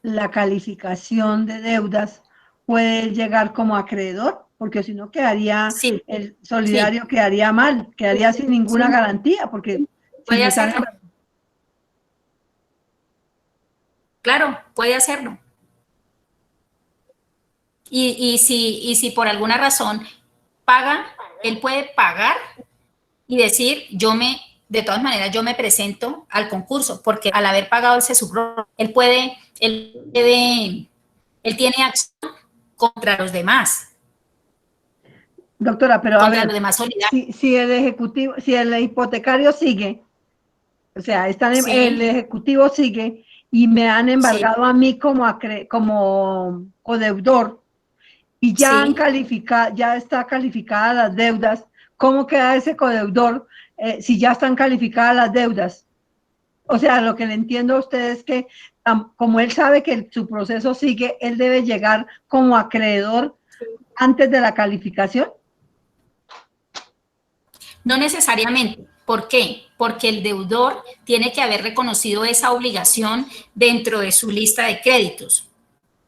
la calificación de deudas, puede llegar como acreedor, porque si no quedaría, el solidario quedaría mal, quedaría sin ninguna garantía, porque puede hacerlo. Claro, puede hacerlo. Y si por alguna razón paga, él puede pagar y decir, de todas maneras, yo me presento al concurso, porque al haber pagado ese subrogio, él tiene acción contra los demás. Doctora, pero contra a ver, los demás solidarios. si el ejecutivo, si el hipotecario sigue, o sea, el ejecutivo sigue y me han embargado a mí como codeudor y ya ya está calificada las deudas, ¿cómo queda ese codeudor si ya están calificadas las deudas? O sea, lo que le entiendo a usted es que como él sabe que su proceso sigue, él debe llegar como acreedor antes de la calificación. No necesariamente. ¿Por qué? Porque el deudor tiene que haber reconocido esa obligación dentro de su lista de créditos,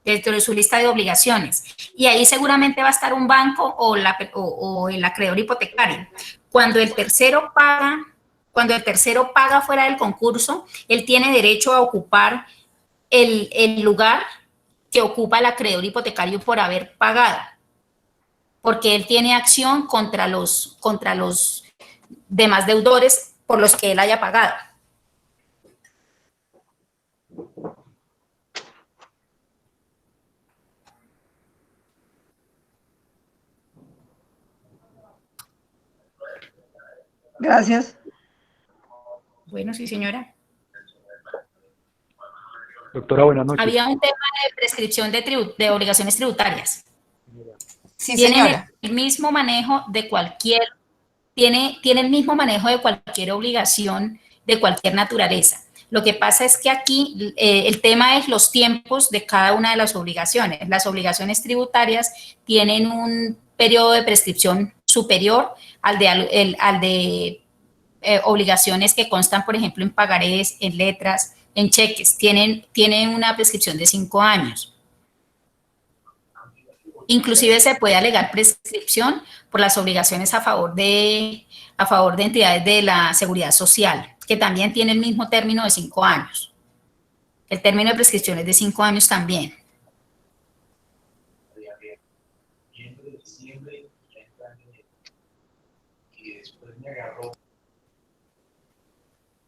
dentro de su lista de obligaciones. Y ahí seguramente va a estar un banco o el acreedor hipotecario. Cuando el tercero paga fuera del concurso, él tiene derecho a ocupar el lugar que ocupa el acreedor hipotecario por haber pagado, porque él tiene acción contra los demás deudores por los que él haya pagado. Gracias. Bueno, sí, señora. Doctora, buenas noches. Había un tema de prescripción de obligaciones tributarias. Sí, Tienen señora. el mismo manejo de tiene el mismo manejo de cualquier obligación de cualquier naturaleza. Lo que pasa es que aquí el tema es los tiempos de cada una de las obligaciones. Las obligaciones tributarias tienen un periodo de prescripción superior al de obligaciones que constan, por ejemplo, en pagarés, en letras, en cheques. Tienen una prescripción de 5 años. Inclusive se puede alegar prescripción por las obligaciones a favor de entidades de la seguridad social, que también tiene el mismo término de 5 años. El término de prescripción es de 5 años también.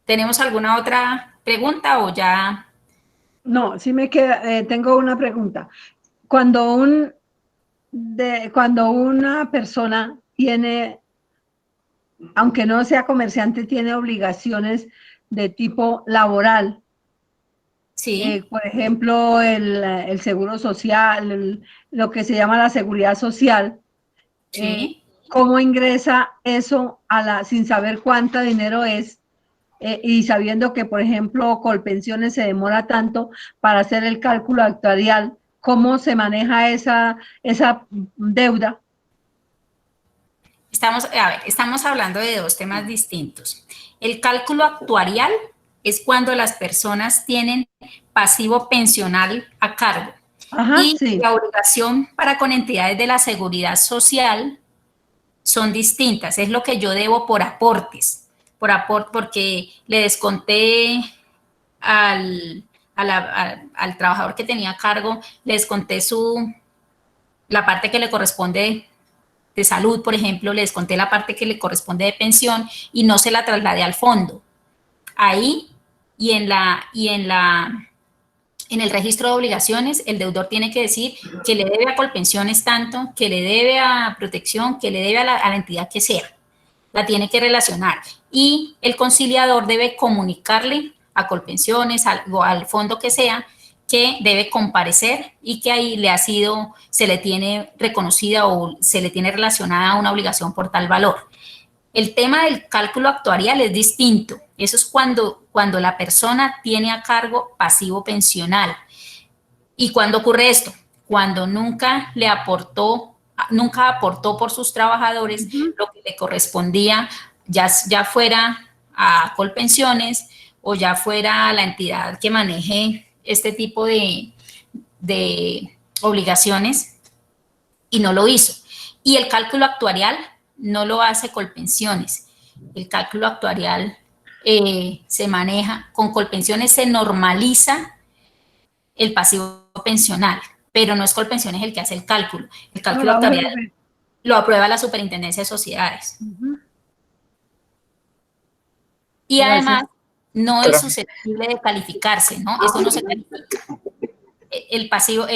¿Tenemos alguna otra pregunta o ya? No, sí me queda, tengo una pregunta. Cuando una persona tiene, aunque no sea comerciante, tiene obligaciones de tipo laboral, sí. Por ejemplo, el seguro social, lo que se llama la seguridad social, sí. ¿Cómo ingresa eso sin saber cuánto dinero es? Y sabiendo que, por ejemplo, Colpensiones se demora tanto para hacer el cálculo actuarial, ¿cómo se maneja esa deuda? Estamos hablando de dos temas distintos. El cálculo actuarial es cuando las personas tienen pasivo pensional a cargo. Ajá, y sí. La obligación para con entidades de la seguridad social son distintas. Es lo que yo debo por aportes. Porque le desconté al trabajador que tenía a cargo, le desconté la parte que le corresponde de salud, por ejemplo, le desconté la parte que le corresponde de pensión y no se la trasladé al fondo. Ahí en el registro de obligaciones, el deudor tiene que decir que le debe a Colpensiones tanto, que le debe a Protección, que le debe a la entidad que sea. La tiene que relacionar. Y el conciliador debe comunicarle a Colpensiones o al fondo que sea que debe comparecer y que ahí se le tiene reconocida o se le tiene relacionada una obligación por tal valor. El tema del cálculo actuarial es distinto. Eso es cuando la persona tiene a cargo pasivo pensional. ¿Y cuándo ocurre esto? Cuando nunca aportó por sus trabajadores lo que le correspondía, ya fuera a Colpensiones o ya fuera a la entidad que maneje este tipo de obligaciones, y no lo hizo. Y el cálculo actuarial no lo hace Colpensiones. El cálculo actuarial se maneja, con Colpensiones se normaliza el pasivo pensional. pero no es Colpensiones el que hace el cálculo. El cálculo lo aprueba la Superintendencia de Sociedades. Y además no es susceptible de calificarse, ¿no? Eso no se califica. El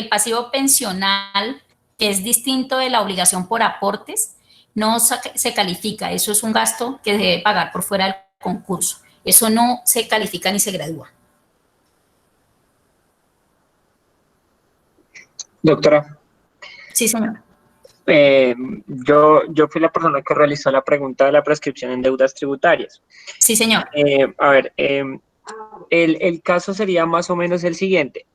pasivo pensional, que es distinto de la obligación por aportes, no se califica. Eso es un gasto que debe pagar por fuera del concurso. Eso no se califica ni se gradúa. Doctora. Sí, señor. Yo fui la persona que realizó la pregunta de la prescripción en deudas tributarias. Sí, señor. El caso sería más o menos el siguiente.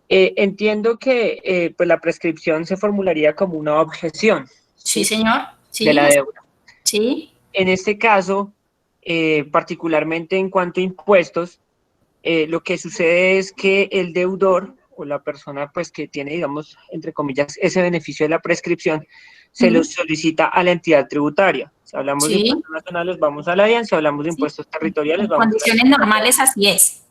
Entiendo que pues la prescripción se formularía como una objeción. Sí, señor. Sí, de la deuda. Sí. En este caso, particularmente en cuanto a impuestos, lo que sucede es que el deudor o la persona pues que tiene, digamos, entre comillas, ese beneficio de la prescripción, se lo solicita a la entidad tributaria. Si hablamos de impuestos nacionales, vamos a la DIAN. Si hablamos de impuestos territoriales, vamos a la DIAN. En condiciones normales, así es.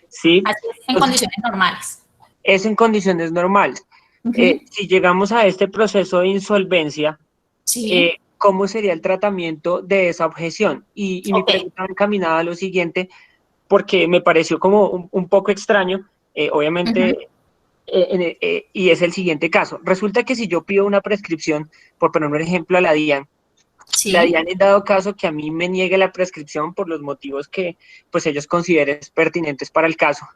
Sí. Así es, en condiciones normales. Es en condiciones normales. Si llegamos a este proceso de insolvencia, ¿cómo sería el tratamiento de esa objeción? Y mi pregunta va encaminada a lo siguiente, porque me pareció como un poco extraño, obviamente, y es el siguiente caso. Resulta que si yo pido una prescripción, por poner un ejemplo a la DIAN, la DIAN, en dado caso que a mí me niegue la prescripción por los motivos que pues ellos consideren pertinentes para el caso,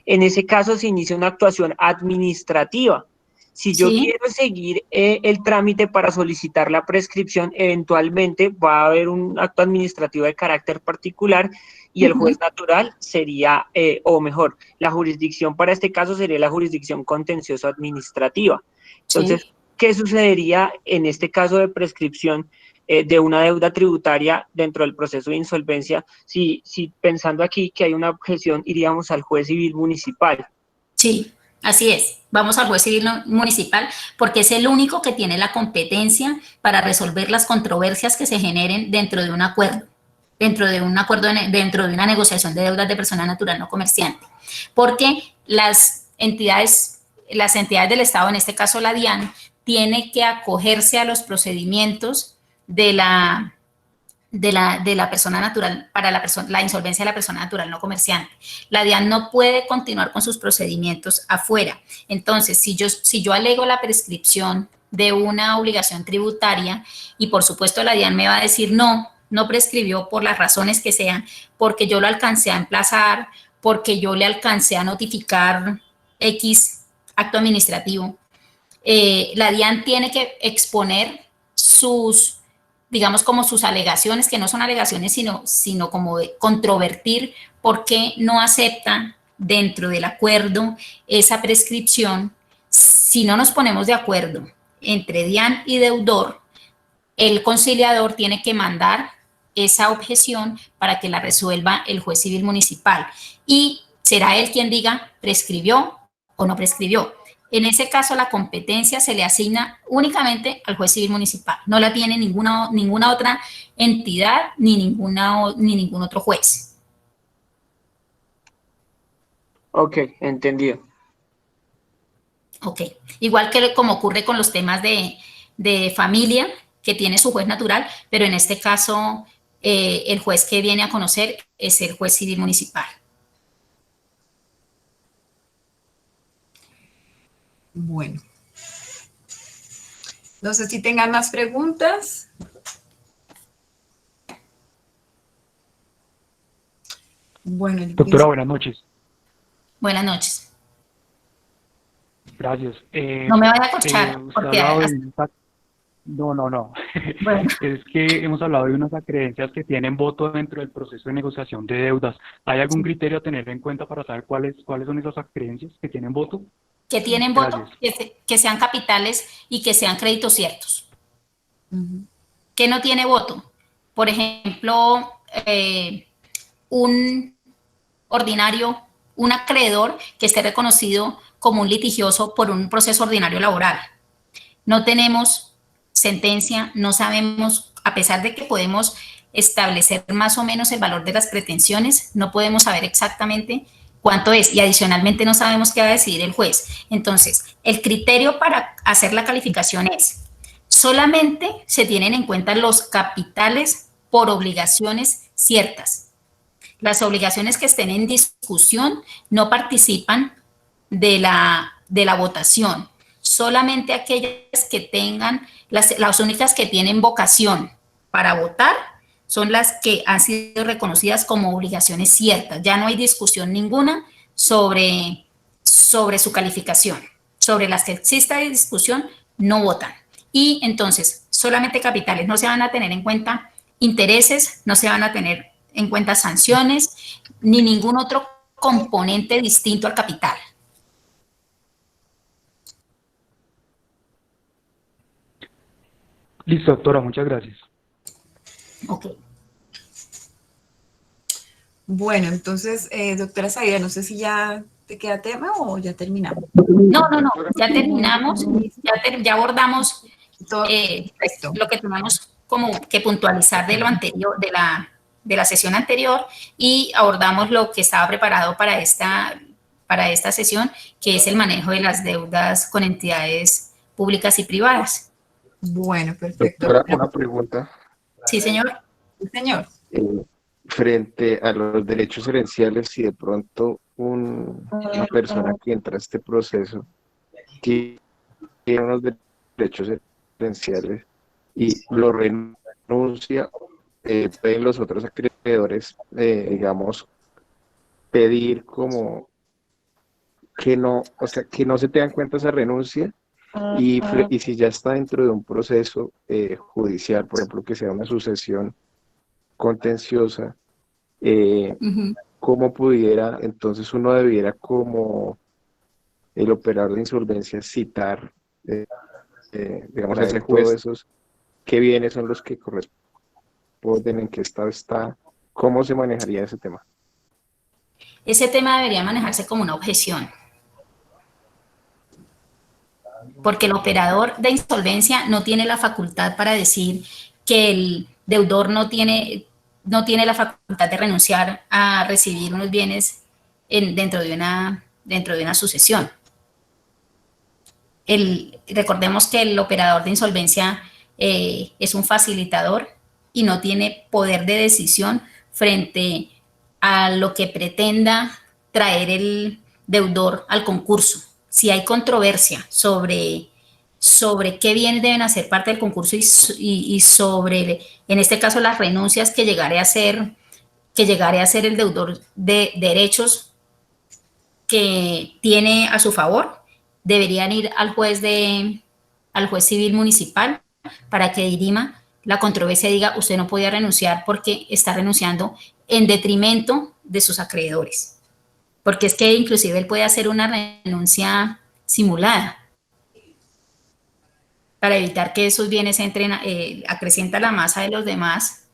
en ese caso se inicia una actuación administrativa. Si yo quiero seguir el trámite para solicitar la prescripción, eventualmente va a haber un acto administrativo de carácter particular y el juez natural sería, o mejor, la jurisdicción para este caso sería la jurisdicción contencioso administrativa. Entonces, ¿qué sucedería en este caso de prescripción de una deuda tributaria dentro del proceso de insolvencia? Si pensando aquí que hay una objeción, iríamos al juez civil municipal. Sí. Así es, vamos al juez civil municipal porque es el único que tiene la competencia para resolver las controversias que se generen dentro de un acuerdo, dentro de una negociación de deudas de persona natural no comerciante. Porque las entidades del Estado, en este caso la DIAN, tiene que acogerse a los procedimientos de la persona natural, para la insolvencia de la persona natural no comerciante. La DIAN no puede continuar con sus procedimientos afuera. Entonces, si yo alego la prescripción de una obligación tributaria y por supuesto la DIAN me va a decir no prescribió por las razones que sean, porque yo lo alcancé a emplazar, porque yo le alcancé a notificar X acto administrativo, la DIAN tiene que exponer digamos como sus alegaciones, que no son alegaciones, sino como de controvertir por qué no aceptan dentro del acuerdo esa prescripción. Si no nos ponemos de acuerdo entre DIAN y deudor, el conciliador tiene que mandar esa objeción para que la resuelva el juez civil municipal y será él quien diga prescribió o no prescribió. En ese caso, la competencia se le asigna únicamente al juez civil municipal. No la tiene ninguna otra entidad ni ningún otro juez. Ok, entendido. Ok. Igual que como ocurre con los temas de familia, que tiene su juez natural, pero en este caso, el juez que viene a conocer es el juez civil municipal. Bueno, no sé si tengan más preguntas. Bueno, doctora, buenas noches. Buenas noches. Gracias. No me vaya a corchar. No. Bueno. Es que hemos hablado de unas acreencias que tienen voto dentro del proceso de negociación de deudas. ¿Hay algún criterio a tener en cuenta para saber cuáles son esas acreencias que tienen voto? Que tienen voto, que sean capitales y que sean créditos ciertos. ¿Qué no tiene voto? Por ejemplo, un ordinario, un acreedor que esté reconocido como un litigioso por un proceso ordinario laboral. No tenemos sentencia, no sabemos, a pesar de que podemos establecer más o menos el valor de las pretensiones, no podemos saber exactamente cuánto es, y adicionalmente no sabemos qué va a decidir el juez. Entonces, el criterio para hacer la calificación es, solamente se tienen en cuenta los capitales por obligaciones ciertas. Las obligaciones que estén en discusión no participan de la votación, solamente aquellas que tengan, las únicas que tienen vocación para votar son las que han sido reconocidas como obligaciones ciertas. Ya no hay discusión ninguna sobre su calificación. Sobre las que exista discusión, no votan. Y entonces, solamente capitales, no se van a tener en cuenta intereses, no se van a tener en cuenta sanciones, ni ningún otro componente distinto al capital. Listo, doctora, muchas gracias. Ok. Bueno, entonces, doctora Zaida, no sé si ya te queda tema o ya terminamos. No, ya terminamos, ya abordamos lo que tenemos como que puntualizar de lo anterior, de la sesión anterior, y abordamos lo que estaba preparado para esta sesión, que es el manejo de las deudas con entidades públicas y privadas. Bueno, perfecto. Doctora, una pregunta. Sí, señor. Sí, señor. Frente a los derechos herenciales, si de pronto una persona que entra a este proceso tiene unos derechos herenciales y lo renuncia, pueden los otros acreedores, digamos, pedir como que no, o sea, que no se tenga en cuenta esa renuncia, y si ya está dentro de un proceso judicial, por ejemplo, que sea una sucesión contenciosa, ¿cómo pudiera, entonces uno debiera como el operador de insolvencia citar, digamos, a ese juez, esos qué bienes son los que corresponden, en qué estado está, cómo se manejaría ese tema? Ese tema debería manejarse como una objeción, porque el operador de insolvencia no tiene la facultad para decir que el deudor no tiene la facultad de renunciar a recibir unos bienes dentro de una sucesión. Recordemos que el operador de insolvencia es un facilitador y no tiene poder de decisión frente a lo que pretenda traer el deudor al concurso. Si hay controversia sobre qué bienes deben hacer parte del concurso y sobre, en este caso, las renuncias que llegare a hacer el deudor de derechos que tiene a su favor, deberían ir al juez civil municipal para que dirima la controversia y diga, usted no podía renunciar porque está renunciando en detrimento de sus acreedores. Porque es que inclusive él puede hacer una renuncia simulada para evitar que esos bienes entren, acrecienta la masa de los demás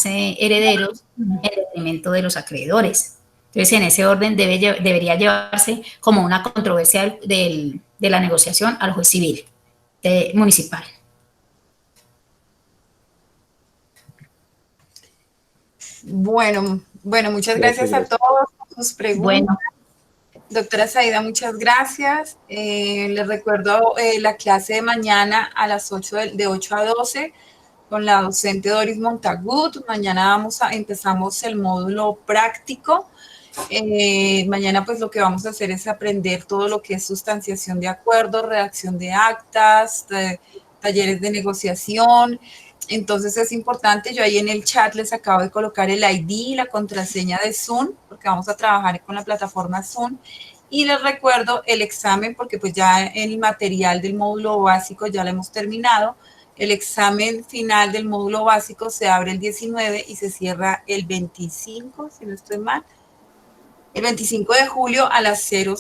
herederos en detrimento de los acreedores. Entonces, en ese orden debería llevarse como una controversia de la negociación al juez civil municipal. Bueno, muchas gracias a todos por sus preguntas. Bueno. Doctora Zaida, muchas gracias. Les recuerdo la clase de mañana a las 8, de 8 a 12 con la docente Doris Montagut. Mañana empezamos el módulo práctico. Mañana pues lo que vamos a hacer es aprender todo lo que es sustanciación de acuerdos, redacción de actas, talleres de negociación. Entonces es importante, yo ahí en el chat les acabo de colocar el ID y la contraseña de Zoom, porque vamos a trabajar con la plataforma Zoom. Y les recuerdo el examen, porque pues ya en el material del módulo básico ya lo hemos terminado. El examen final del módulo básico se abre el 19 y se cierra el 25, si no estoy mal. El 25 de julio a las 000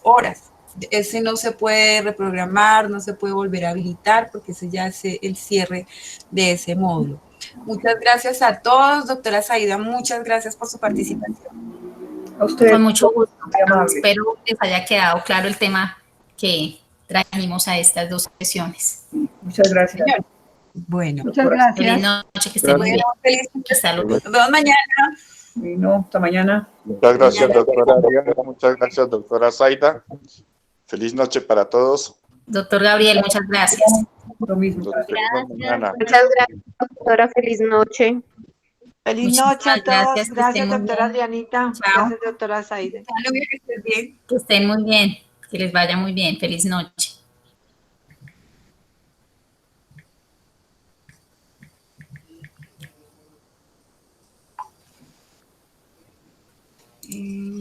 horas. Ese no se puede reprogramar, no se puede volver a habilitar porque ese ya es el cierre de ese módulo. Muchas gracias a todos. Doctora Zaida, muchas gracias por su participación. A ustedes. Con mucho gusto. Espero les haya quedado claro el tema que trajimos a estas dos sesiones. Muchas gracias. Bueno. Muchas gracias. Feliz noche, que estén muy bien. Feliz noche. Hasta luego. Nos vemos mañana. Bueno, hasta mañana. Muchas gracias, doctora Adriana. Muchas gracias, doctora Zaida. Feliz noche para todos. Doctor Gabriel, muchas gracias. Lo mismo. Nos vemos mañana. Muchas gracias, doctora. Feliz noche. Feliz Muchísimas noche a todos. gracias, que Gracias, estén muy doctora bien. Adrianita. Chao. Gracias, doctora Zaida. Que estés bien. Que estén muy bien, que les vaya muy bien. Feliz noche. Mm.